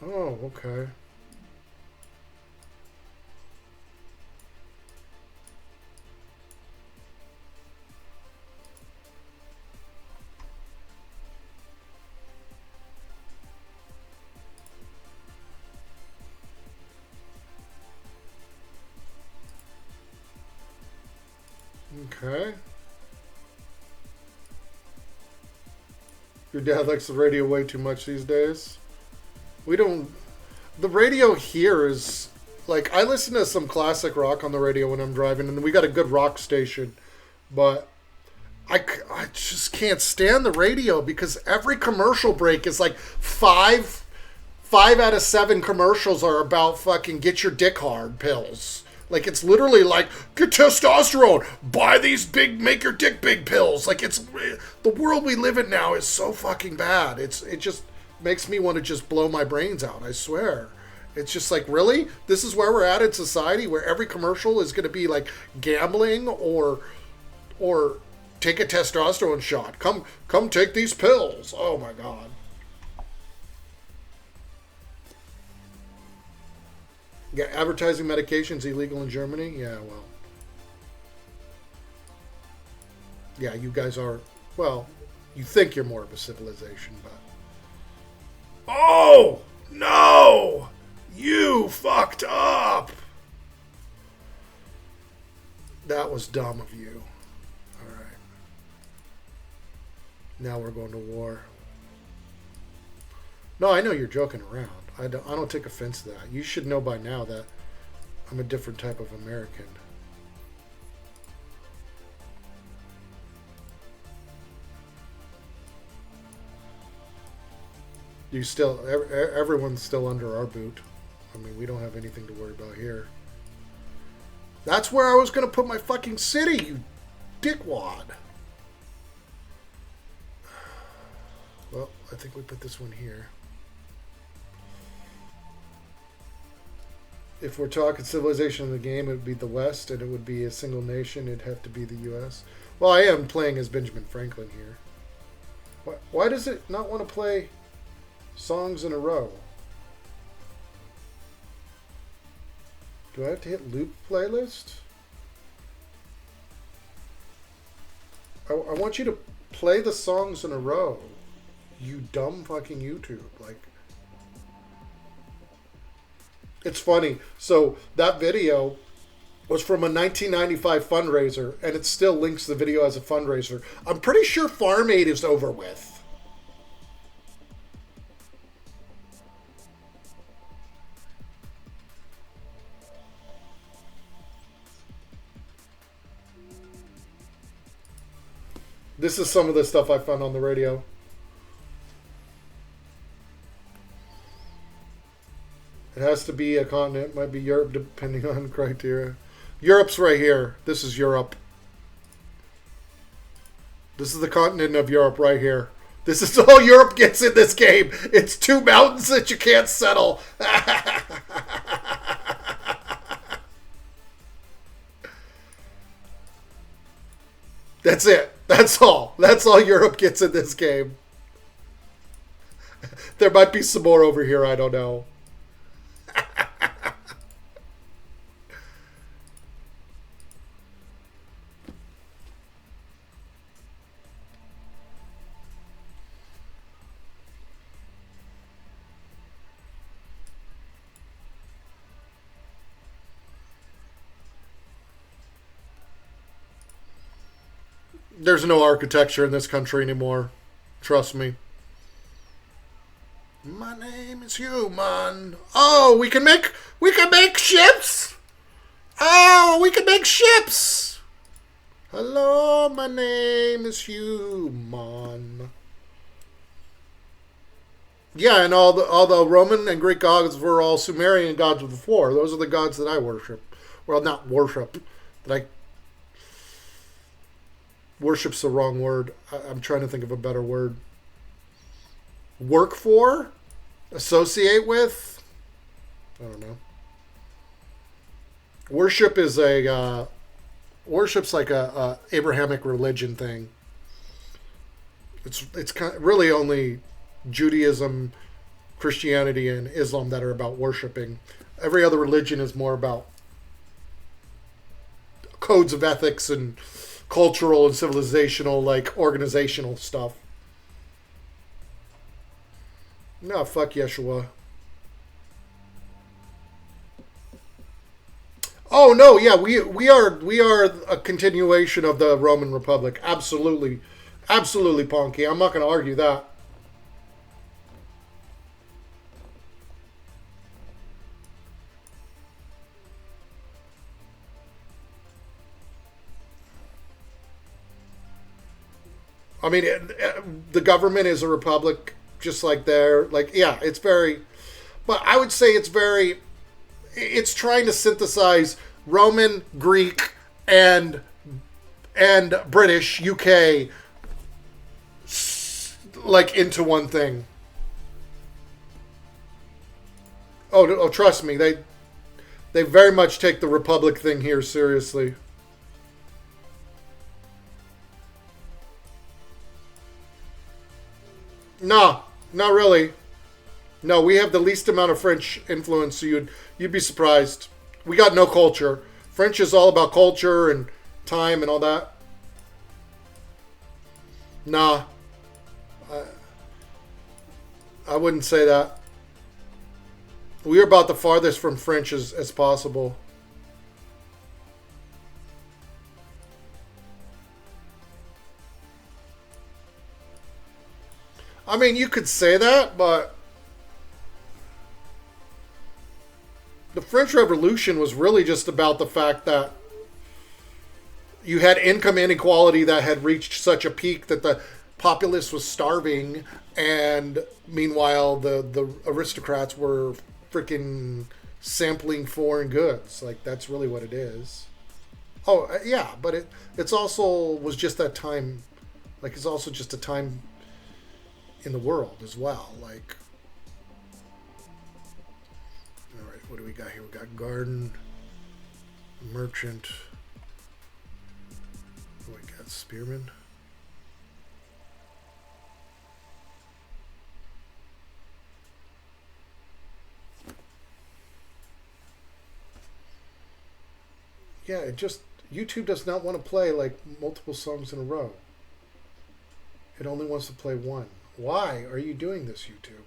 Oh, okay. Okay. Your dad likes the radio way too much these days. We don't... The radio here is Like, I listen to some classic rock on the radio when I'm driving, and we got a good rock station, but I just can't stand the radio because every commercial break is like five out of 7 commercials are about fucking get your dick hard pills. Like, it's literally like, get testosterone, buy these big, make your dick big pills. Like, it's, the world we live in now is so fucking bad. It just makes me want to just blow my brains out, I swear. It's just like, really? This is where we're at in society, where every commercial is going to be like gambling or take a testosterone shot. Come take these pills. Oh my God. Yeah, advertising medications illegal in Germany? Yeah, well. Yeah, you guys are, well, you think you're more of a civilization, but... Oh! No! You fucked up! That was dumb of you. Alright. Now we're going to war. No, I know you're joking around. I don't take offense to that. You should know by now that I'm a different type of American. You still, everyone's still under our boot. I mean, we don't have anything to worry about here. That's where I was going to put my fucking city, you dickwad. Well, I think we put this one here. If we're talking civilization in the game, it would be the West, and it would be a single nation. It'd have to be the U.S. Well, I am playing as Benjamin Franklin here. Why does it not want to play songs in a row? Do I have to hit loop playlist? I want you to play the songs in a row. You dumb fucking YouTube. Like, it's funny. So that video was from a 1995 fundraiser, and it still links the video as a fundraiser. I'm pretty sure Farm Aid is over with. This is some of the stuff I found on the radio. It has to be a continent. Might be Europe, depending on criteria. Europe's right here. This is Europe. This is the continent of Europe right here. This is all Europe gets in this game. It's 2 mountains that you can't settle. That's it. That's all. That's all Europe gets in this game. There might be some more over here. I don't know. There's no architecture in this country anymore. Trust me. My name is Human. Oh, we can make ships. Oh, we can make ships. Hello, my name is Human. Yeah, and all the Roman and Greek gods were all Sumerian gods of war. Those are the gods that I worship. Well, not worship, but I... Worship's the wrong word. I'm trying to think of a better word. Work for? Associate with? I don't know. Worship is worship's like a Abrahamic religion thing. It's kind of really only Judaism, Christianity, and Islam that are about worshiping. Every other religion is more about codes of ethics and cultural and civilizational, like, organizational stuff. No, fuck Yeshua. Oh no, yeah, we are a continuation of the Roman Republic. Absolutely, Ponky. I'm not going to argue that. I mean, the government is a republic, just like there. Like, yeah, it's very. But I would say it's very. It's trying to synthesize Roman, Greek, and British, UK, like into one thing. Oh, trust me, they very much take the republic thing here seriously. No, not really. No, we have the least amount of French influence, so you'd be surprised. We got no culture. French is all about culture and time and all that. Nah, I, I wouldn't say that. We're about the farthest from French as possible. I mean, you could say that, but the French Revolution was really just about the fact that you had income inequality that had reached such a peak that the populace was starving, and meanwhile the aristocrats were freaking sampling foreign goods. Like, that's really what it is. Oh, yeah, but it's also was just that time. Like, it's also just a time in the world as well. Like, all right, what do we got here? We got garden, merchant. What we got? Spearman. Yeah, it just YouTube does not want to play like multiple songs in a row. It only wants to play one. Why are you doing this, YouTube?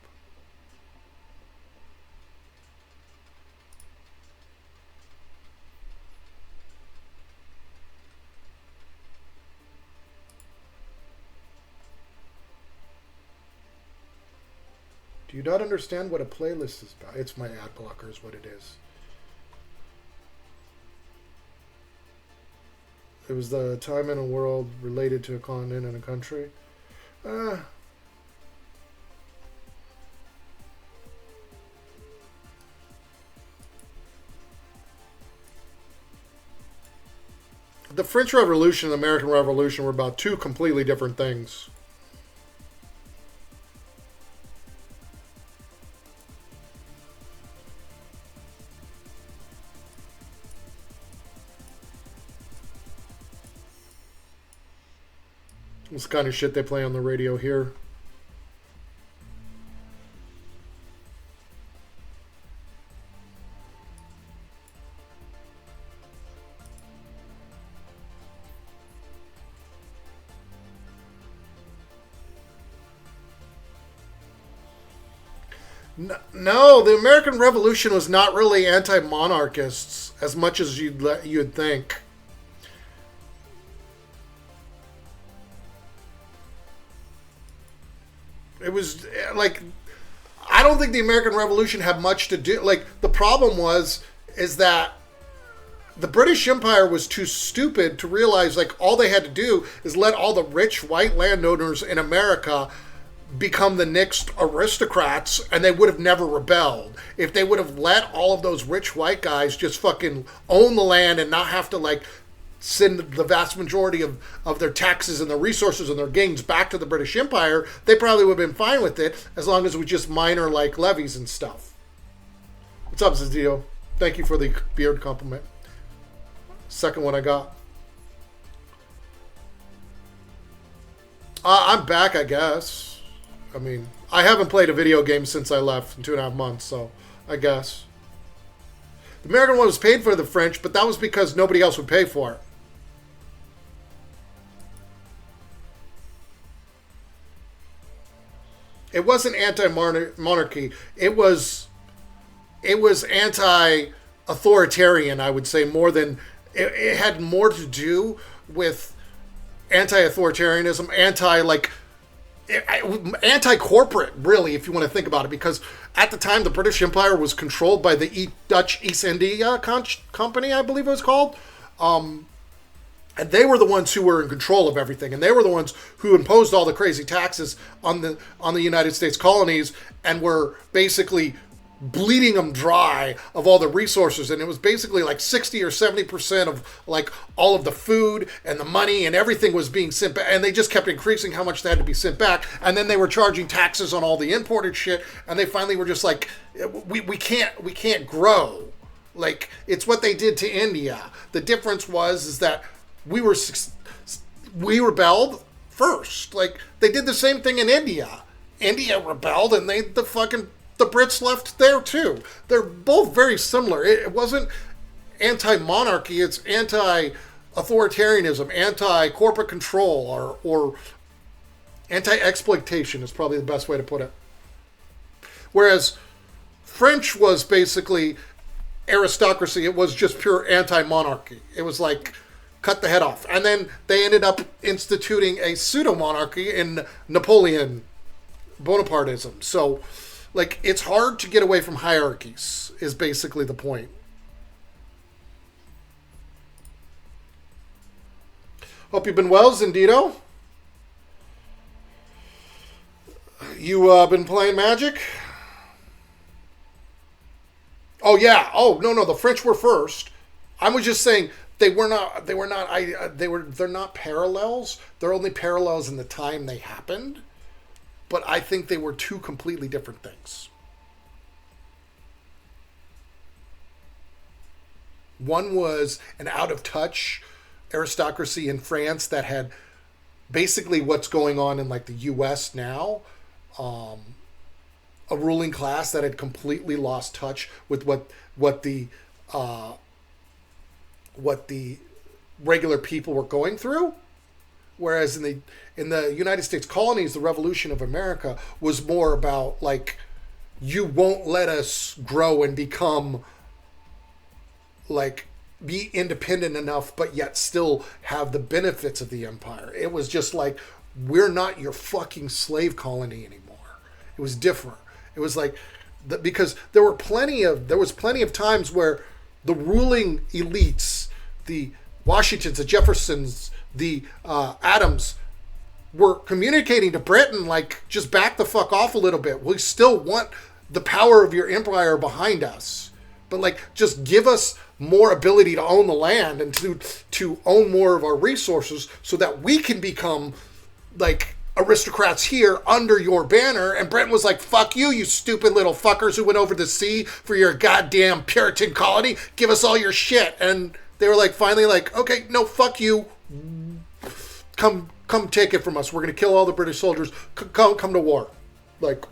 Do you not understand what a playlist is about? It's my ad blocker is what it is. It was the time in a world related to a continent and a country. The French Revolution and the American Revolution were about two completely different things. This kind of shit they play on the radio here. No, the American Revolution was not really anti-monarchists as much as you'd think. It was like, I don't think the American Revolution had much to do. Like, the problem is that the British Empire was too stupid to realize, like, all they had to do is let all the rich white landowners in America become the next aristocrats, and they would have never rebelled. If they would have let all of those rich white guys just fucking own the land and not have to, like, send the vast majority of their taxes and their resources and their gains back to the British Empire, they probably would have been fine with it as long as it was just minor, like, levies and stuff. What's up, Zazio? Thank you for the beard compliment. Second one I got. I'm back, I guess. I mean, I haven't played a video game since I left in 2.5 months, so I guess. The American one was paid for the French, but that was because nobody else would pay for it. It wasn't anti-monarchy. It was anti-authoritarian, I would say, more than... It had more to do with anti-authoritarianism, anti-corporate, really, if you want to think about it, because at the time the British Empire was controlled by the Dutch East India Company, I believe it was called, and And they were the ones who were in control of everything, and they were the ones who imposed all the crazy taxes on the United States colonies, and were basically bleeding them dry of all the resources. And it was basically like 60 or 70% of like all of the food and the money and everything was being sent back, and they just kept increasing how much they had to be sent back. And then they were charging taxes on all the imported shit, and they finally were just like, we can't grow. Like, it's what they did to India. The difference is that we rebelled first. Like, they did the same thing in India. India rebelled, and the Brits left there too. They're both very similar. It wasn't anti-monarchy, it's anti-authoritarianism, anti-corporate control, or anti-exploitation is probably the best way to put it. Whereas French was basically aristocracy. It was just pure anti-monarchy. It was like, cut the head off. And then they ended up instituting a pseudo-monarchy in Napoleon Bonapartism. So, like, it's hard to get away from hierarchies, is basically the point. Hope you've been well, Zendito. You been playing Magic? Oh, yeah. Oh, no, the French were first. I was just saying they're not parallels. They're only parallels in the time they happened. But I think they were two completely different things. One was an out-of-touch aristocracy in France that had basically what's going on in like the U.S. now, a ruling class that had completely lost touch with what the regular people were going through. Whereas in the United States colonies, the Revolution of America was more about, like, you won't let us grow and become, like, be independent enough, but yet still have the benefits of the empire. It was just like, we're not your fucking slave colony anymore. It was different. It was like, because there was plenty of times where the ruling elites, the Washingtons, the Jeffersons, the Adams, were communicating to Britain, like, just back the fuck off a little bit. We still want the power of your empire behind us, but, like, just give us more ability to own the land and to own more of our resources so that we can become, like, aristocrats here under your banner. And Britain was like, fuck you, you stupid little fuckers who went over the sea for your goddamn Puritan colony. Give us all your shit. And they were like, finally, like, okay, no, fuck you. Come take it from us. We're going to kill all the British soldiers. Come to war. Like,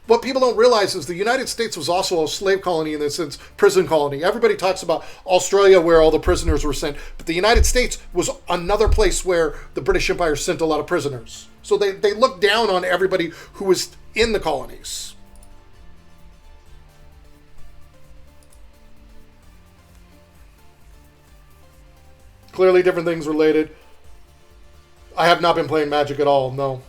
what people don't realize is the United States was also a slave colony, in this sense, prison colony. Everybody talks about Australia, where all the prisoners were sent, but the United States was another place where the British Empire sent a lot of prisoners. So they looked down on everybody who was in the colonies. Clearly different things related. I have not been playing Magic at all, no.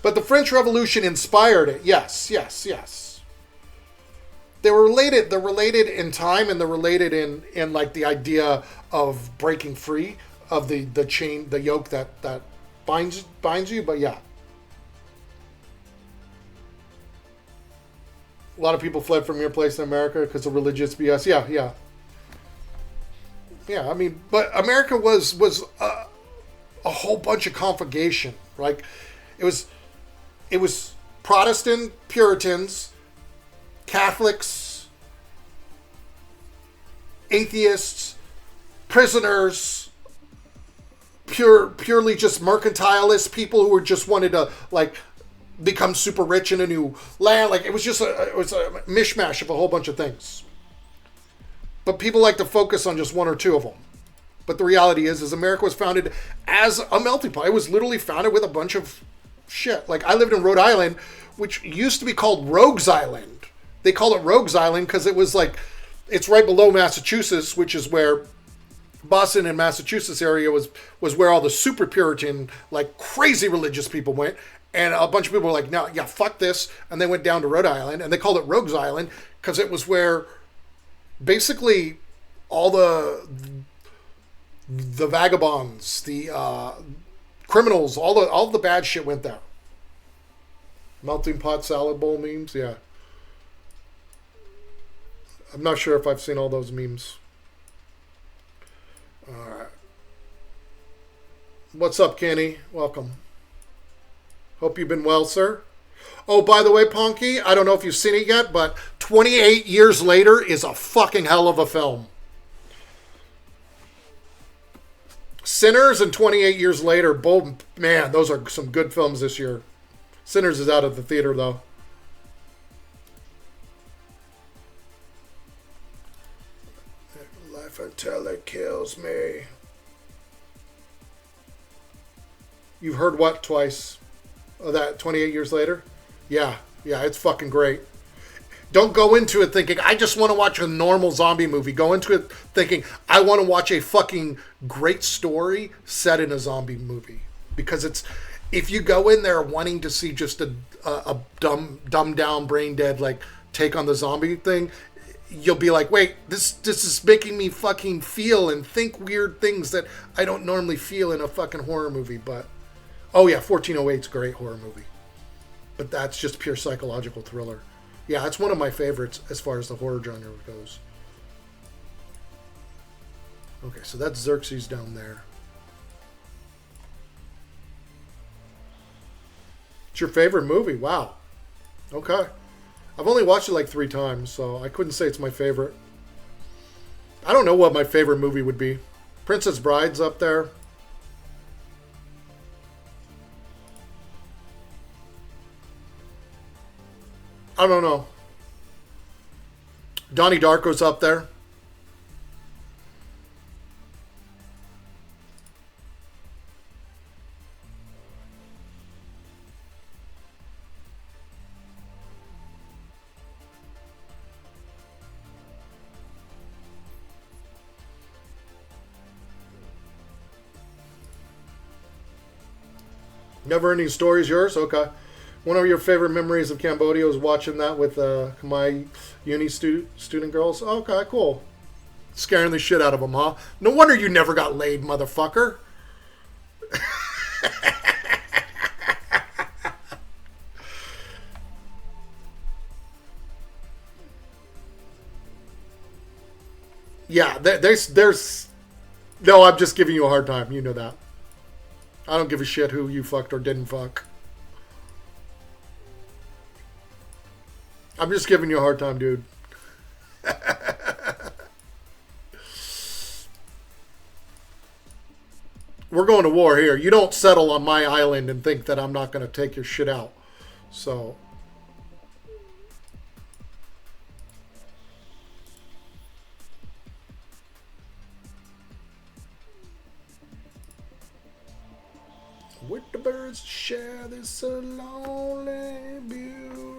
But the French Revolution inspired it. Yes. They're related in time, and they're related in like the idea of breaking free of the chain, the yoke that binds you, but yeah. A lot of people fled from your place in America because of religious BS. Yeah. Yeah, I mean, but America was a whole bunch of conflagration. Like, it was Protestant Puritans, Catholics, atheists, prisoners, purely just mercantilists, people who just wanted to, like, become super rich in a new land. Like, it was a mishmash of a whole bunch of things. But people like to focus on just one or two of them. But the reality is America was founded as a melting pot. It was literally founded with a bunch of shit. Like, I lived in Rhode Island, which used to be called Rogues Island. They call it Rogues Island because it was like, it's right below Massachusetts, which is where Boston and Massachusetts area was where all the super Puritan, like, crazy religious people went. And a bunch of people were like, no, yeah, fuck this. And they went down to Rhode Island, and they called it Rogues Island because it was where basically all the vagabonds, the criminals, all the bad shit went there. Melting pot salad bowl memes, yeah. I'm not sure if I've seen all those memes. All right. What's up, Kenny? Welcome. Hope you've been well, sir. Oh, by the way, Ponky, I don't know if you've seen it yet, but 28 Years Later is a fucking hell of a film. Sinners and 28 Years Later, both, man, those are some good films this year. Sinners is out of the theater, though. Life until it kills me. You've heard what twice? Oh, that 28 Years Later? Yeah, it's fucking great. Don't go into it thinking, I just want to watch a normal zombie movie. Go into it thinking, I want to watch a fucking great story set in a zombie movie. Because it's, if you go in there wanting to see just a dumbed down, brain dead, like, take on the zombie thing, you'll be like, wait, this is making me fucking feel and think weird things that I don't normally feel in a fucking horror movie. But, oh yeah, 1408's a great horror movie. But that's just pure psychological thriller. Yeah, it's one of my favorites as far as the horror genre goes. Okay, so that's Xerxes down there. It's your favorite movie? Wow. Okay. I've only watched it like 3 times, so I couldn't say it's my favorite. I don't know what my favorite movie would be. Princess Bride's up there. I don't know. Donnie Darko's up there. Never Ending Stories yours? Okay. One of your favorite memories of Cambodia was watching that with my uni student girls. Okay, cool. Scaring the shit out of them, huh? No wonder you never got laid, motherfucker. Yeah, there's... No, I'm just giving you a hard time. You know that. I don't give a shit who you fucked or didn't fuck. I'm just giving you a hard time, dude. We're going to war here. You don't settle on my island and think that I'm not going to take your shit out. So... with the birds share this lonely view.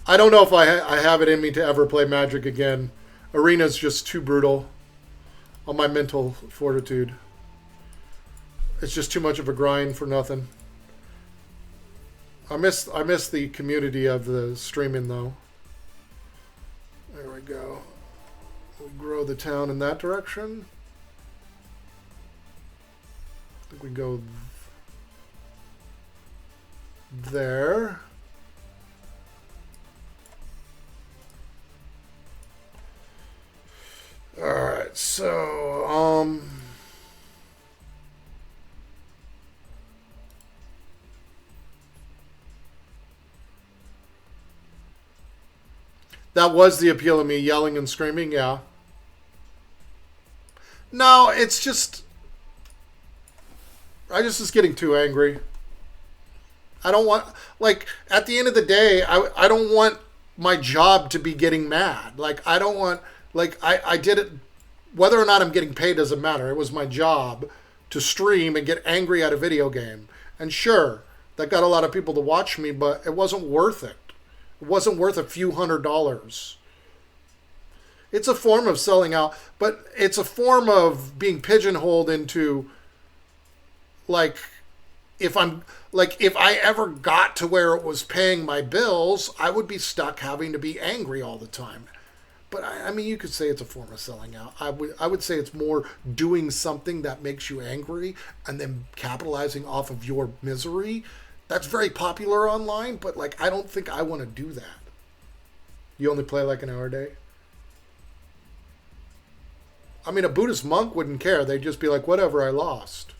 I don't know if I have it in me to ever play Magic again. Arena's just too brutal on my mental fortitude. It's just too much of a grind for nothing. I miss the community of the streaming though. There we go. We'll grow the town in that direction. I think we go there. Alright, so, that was the appeal of me yelling and screaming, yeah. No, it's just... I just was getting too angry. I don't want... Like, at the end of the day, I don't want my job to be getting mad. Like, I don't want... Like, I did it... Whether or not I'm getting paid doesn't matter. It was my job to stream and get angry at a video game. And sure, that got a lot of people to watch me, but it wasn't worth it. It wasn't worth a few $100s. It's a form of selling out, but it's a form of being pigeonholed into, like, if I'm, Like, if I ever got to where it was paying my bills, I would be stuck having to be angry all the time. But I mean, you could say it's a form of selling out. I would say it's more doing something that makes you angry and then capitalizing off of your misery. That's very popular online, but like, I don't think I want to do that. You only play like an hour a day? I mean, a Buddhist monk wouldn't care. They'd just be like, whatever, I lost.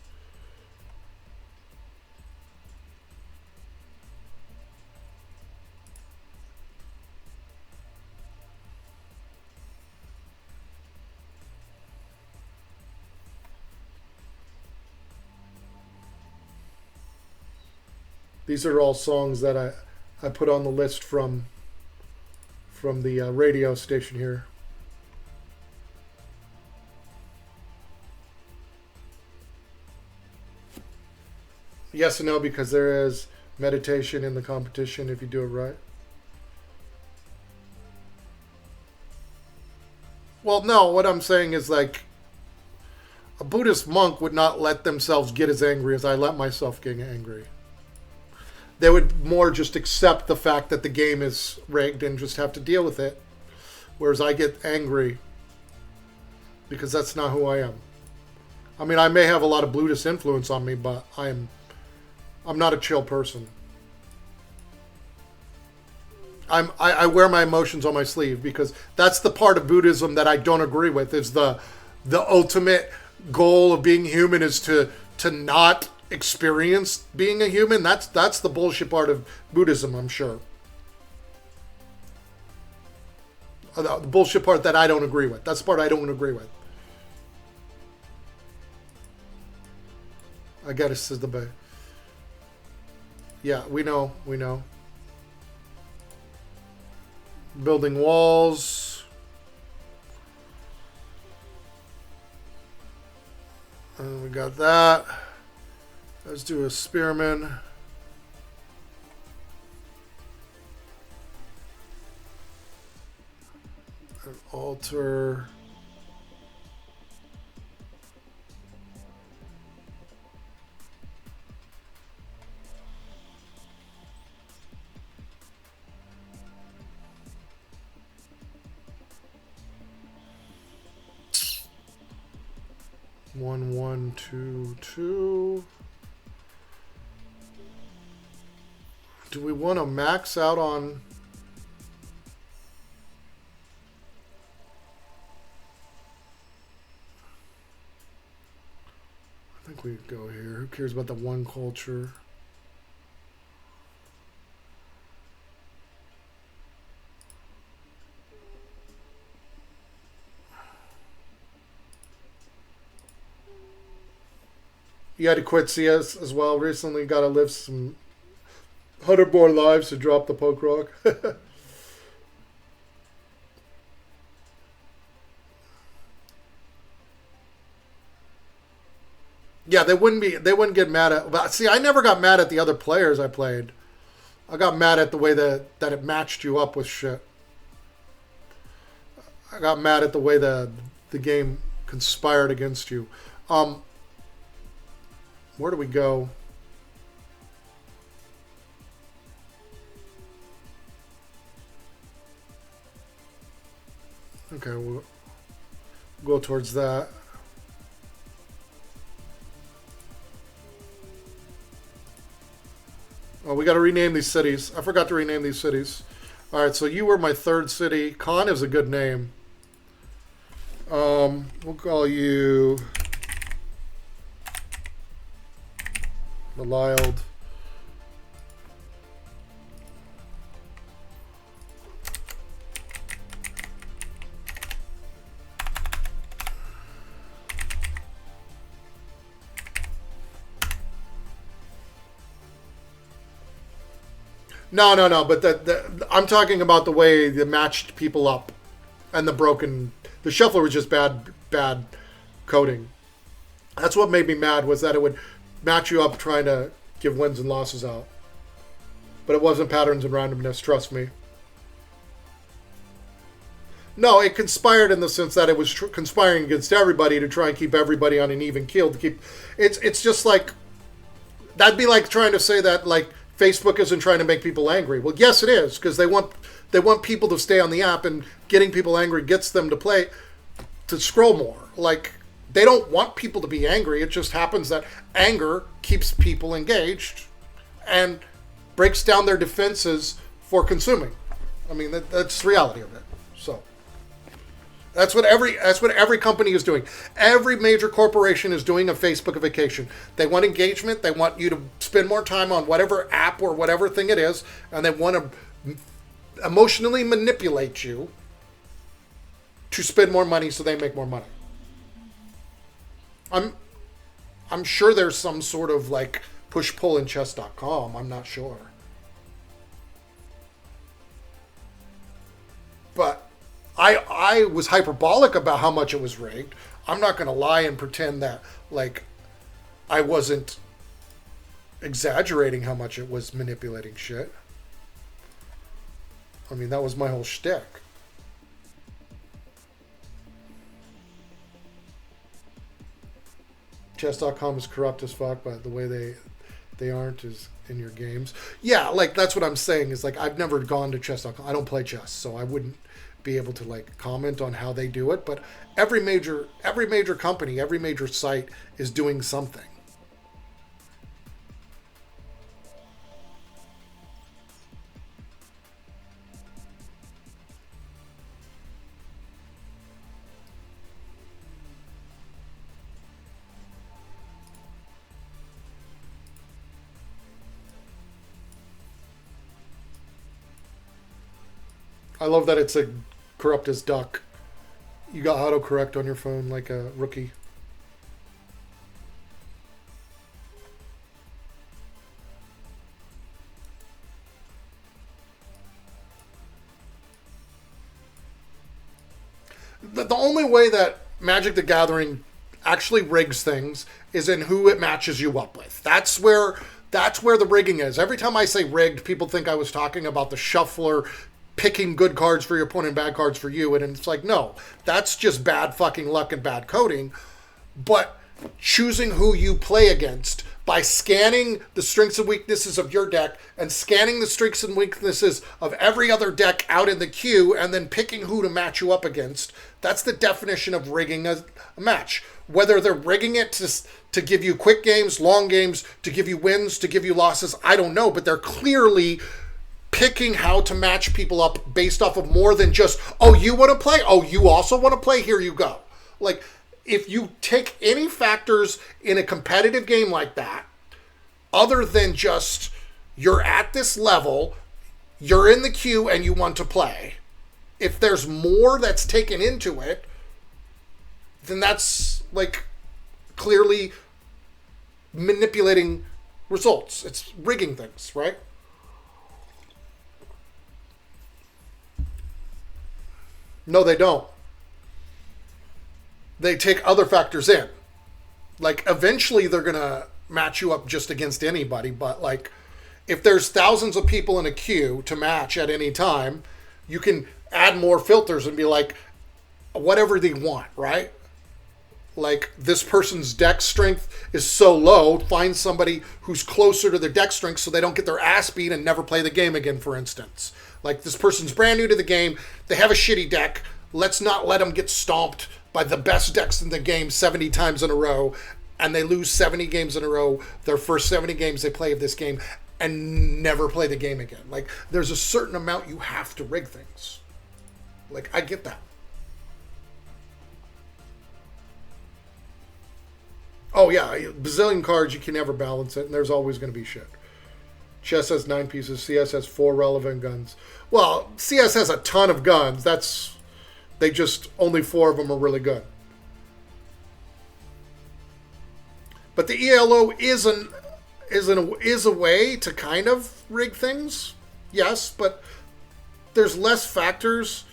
These are all songs that I put on the list from the radio station here. Yes and no, because there is meditation in the competition if you do it right. Well, no, what I'm saying is like a Buddhist monk would not let themselves get as angry as I let myself get angry. They would more just accept the fact that the game is rigged and just have to deal with it. Whereas I get angry because that's not who I am. I mean, I may have a lot of Buddhist influence on me, but I'm not a chill person. I wear my emotions on my sleeve because that's the part of Buddhism that I don't agree with. Is the ultimate goal of being human is to not experience being a human. That's the bullshit part of Buddhism, I'm sure. The bullshit part that I don't agree with. That's the part I don't agree with. I gotta says the bay. Yeah, we know. Building walls. And we got that. Let's do a spearman. An altar. One, one, two, two. Do we want to max out on... I think we go here. Who cares about the one culture? You had to quit CS as well recently. Got to live some 100 more lives to drop the poke rock. Yeah, they wouldn't get mad at. But see, I never got mad at the other players I played. I got mad at the way that it matched you up with shit. I got mad at the way the game conspired against you. Where do we go? Okay, we'll go towards that. Oh, we got to rename these cities. I forgot to rename these cities. All right, so you were my third city. Khan is a good name. We'll call you Belialed. No. But I'm talking about the way they matched people up, and the shuffler was just bad coding. That's what made me mad, was that it would match you up trying to give wins and losses out. But it wasn't patterns and randomness, trust me. No, it conspired in the sense that it was conspiring against everybody to try and keep everybody on an even keel. It's just like that'd be like trying to say that like Facebook isn't trying to make people angry. Well, yes, it is, because they want people to stay on the app, and getting people angry gets them to scroll more. Like, they don't want people to be angry. It just happens that anger keeps people engaged and breaks down their defenses for consuming. I mean, that's the reality of it. So that's what every company is doing. Every major corporation is doing a Facebookification. They want engagement. They want you to spend more time on whatever app or whatever thing it is, and they want to emotionally manipulate you to spend more money so they make more money. I'm sure there's some sort of like push-pull in chess.com. I'm not sure. But I was hyperbolic about how much it was rigged. I'm not going to lie and pretend that like I wasn't exaggerating how much it was manipulating shit. I mean, that was my whole shtick. Chess.com is corrupt as fuck, but the way they aren't is in your games. Yeah, like that's what I'm saying is like I've never gone to chess.com. I don't play chess, so I wouldn't be able to like comment on how they do it, but every major company, every major site is doing something. I love that it's a corrupt as duck. You got autocorrect on your phone like a rookie. The only way that Magic the Gathering actually rigs things is in who it matches you up with. That's where the rigging is. Every time I say rigged, people think I was talking about the shuffler picking good cards for your opponent, bad cards for you, and it's like, no, that's just bad fucking luck and bad coding. But choosing who you play against by scanning the strengths and weaknesses of your deck and scanning the strengths and weaknesses of every other deck out in the queue and then picking who to match you up against, that's the definition of rigging a match. Whether they're rigging it to give you quick games, long games, to give you wins, to give you losses, I don't know, but they're clearly picking how to match people up based off of more than just, oh, you want to play? Oh, you also want to play? Here you go. Like, if you take any factors in a competitive game like that, other than just you're at this level, you're in the queue and you want to play, if there's more that's taken into it, then that's like clearly manipulating results. It's rigging things, right? No, they don't. They take other factors in. Like, eventually they're going to match you up just against anybody, but, like, if there's thousands of people in a queue to match at any time, you can add more filters and be like, whatever they want, right? Like, this person's deck strength is so low, find somebody who's closer to their deck strength so they don't get their ass beat and never play the game again, for instance. Like, this person's brand new to the game, they have a shitty deck, let's not let them get stomped by the best decks in the game 70 times in a row, and they lose 70 games in a row, their first 70 games they play of this game, and never play the game again. Like, there's a certain amount you have to rig things. Like, I get that. Oh, yeah, bazillion cards, you can never balance it, and there's always going to be shit. Chess has 9 pieces. CS has 4 relevant guns. Well, CS has a ton of guns. They just, only 4 of them are really good. But the ELO is a way to kind of rig things. Yes, but there's less factors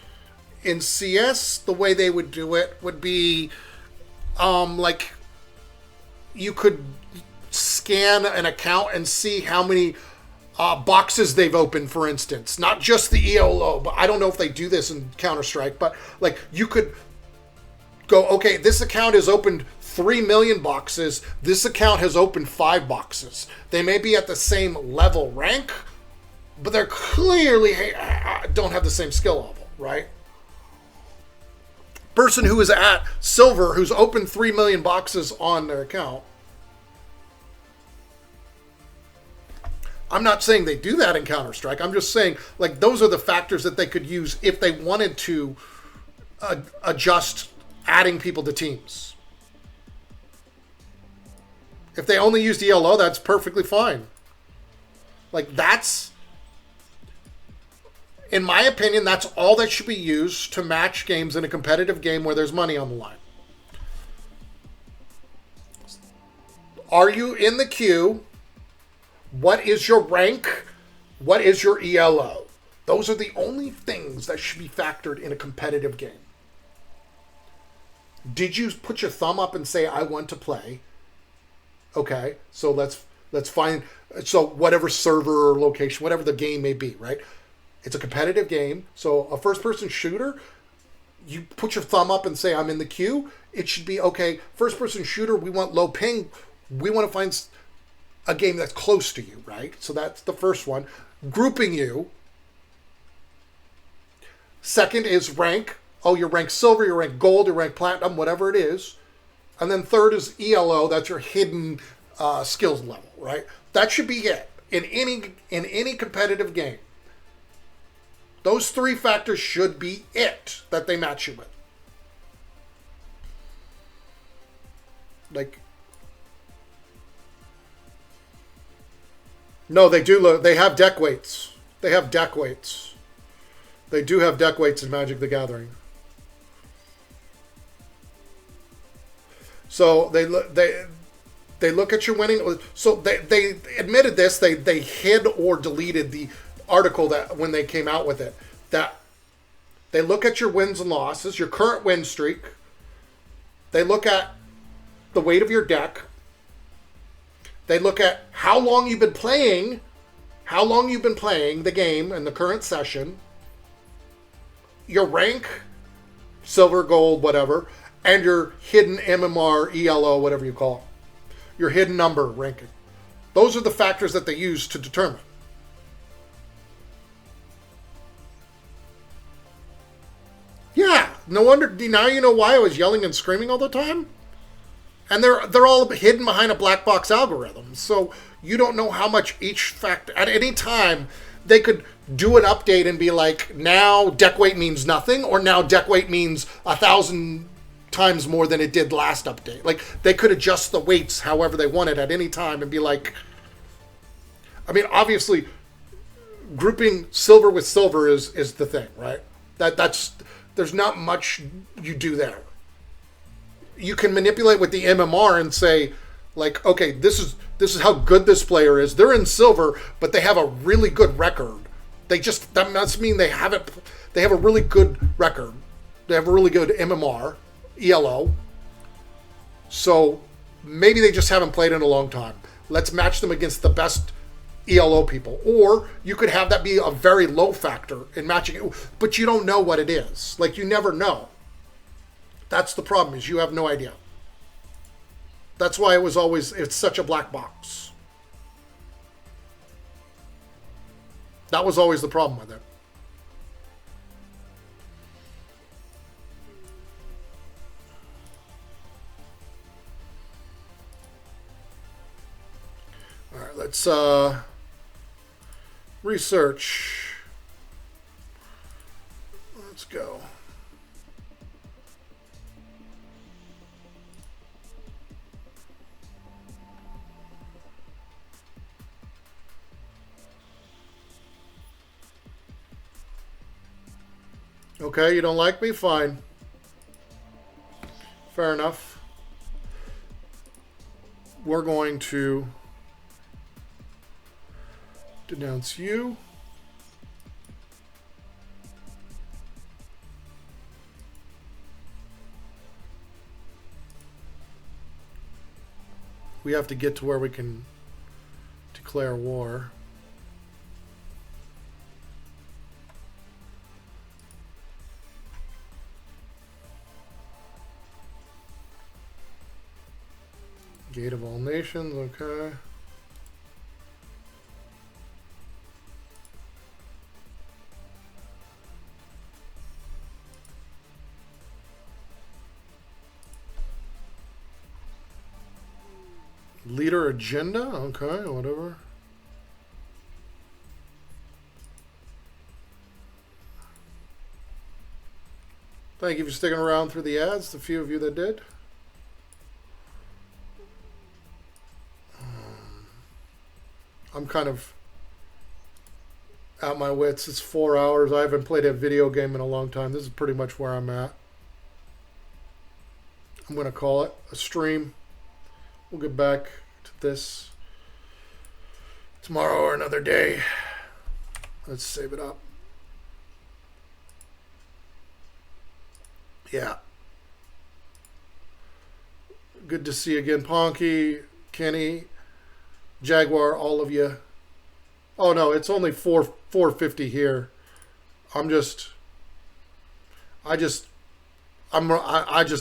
in CS. The way they would do it would be, like, you could scan an account and see how many boxes they've opened, for instance. Not just the ELO, but I don't know if they do this in Counter-Strike, but like you could go, okay, this account has opened 3 million boxes. This account has opened 5 boxes. They may be at the same level rank, but they're clearly don't have the same skill level, right? Person who is at silver, who's opened 3 million boxes on their account. I'm not saying they do that in Counter-Strike. I'm just saying, like, those are the factors that they could use if they wanted to adjust adding people to teams. If they only used ELO, that's perfectly fine. Like, that's, in my opinion, that's all that should be used to match games in a competitive game where there's money on the line. Are you in the queue? What is your rank? What is your ELO? Those are the only things that should be factored in a competitive game. Did you put your thumb up and say, I want to play? Okay, so let's find, so whatever server or location, whatever the game may be, right? It's a competitive game. So a first-person shooter, you put your thumb up and say, I'm in the queue. It should be, okay, first-person shooter, we want low ping. We want to find a game that's close to you, right? So that's the first one. Grouping you. Second is rank. Oh, you're ranked silver, you're ranked gold, you're ranked platinum, whatever it is. And then third is ELO. That's your hidden skills level, right? That should be it in any competitive game. Those 3 factors should be it that they match you with. Like, no, they do. They have deck weights. They have deck weights. They do have deck weights in Magic the Gathering. So they look at your winning. So they admitted this. They hid or deleted the article that when they came out with it, that they look at your wins and losses, your current win streak. They look at the weight of your deck. They look at how long you've been playing the game in the current session, your rank, silver, gold, whatever, and your hidden MMR, ELO, whatever you call it, your hidden number ranking. Those are the factors that they use to determine. Yeah, no wonder. Now you know why I was yelling and screaming all the time? And they're all hidden behind a black box algorithm. So you don't know how much each factor... At any time, they could do an update and be like, now deck weight means nothing, or now deck weight means 1,000 times more than it did last update. Like, they could adjust the weights however they wanted at any time and be like... I mean, obviously, grouping silver with silver is the thing, right? That's... There's not much you do there. You can manipulate with the MMR and say, like, okay, this is how good this player is. They're in silver, but they have a really good record. That must mean they have a really good record. They have a really good MMR, ELO. So maybe they just haven't played in a long time. Let's match them against the best ELO people. Or you could have that be a very low factor in matching it, but you don't know what it is. Like, you never know. That's the problem, is you have no idea. That's why it's such a black box. That was always the problem with it. All right, let's research. Let's go. Okay, you don't like me? Fine. Fair enough. We're going to denounce you. We have to get to where we can declare war. Gate of all nations, okay. Leader agenda, okay, whatever. Thank you for sticking around through the ads, the few of you that did. I'm kind of at my wits. It's 4 hours. I haven't played a video game in a long time. This is pretty much where I'm at. I'm going to call it a stream. We'll get back to this tomorrow or another day. Let's save it up. Yeah. Good to see you again, Ponky, Kenny, Jaguar, all of you. Oh no, it's only 450 here. I just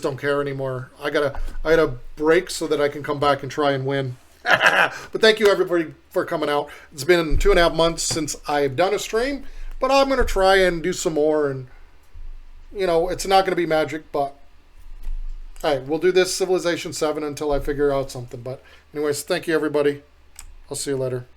don't care anymore. I gotta break so that I can come back and try and win. But thank you everybody for coming out. It's been 2.5 months since I've done a stream, but I'm gonna try and do some more. And you know, it's not gonna be magic, but hey, we'll do this Civilization 7 until I figure out something. But anyways, thank you everybody. I'll see you later.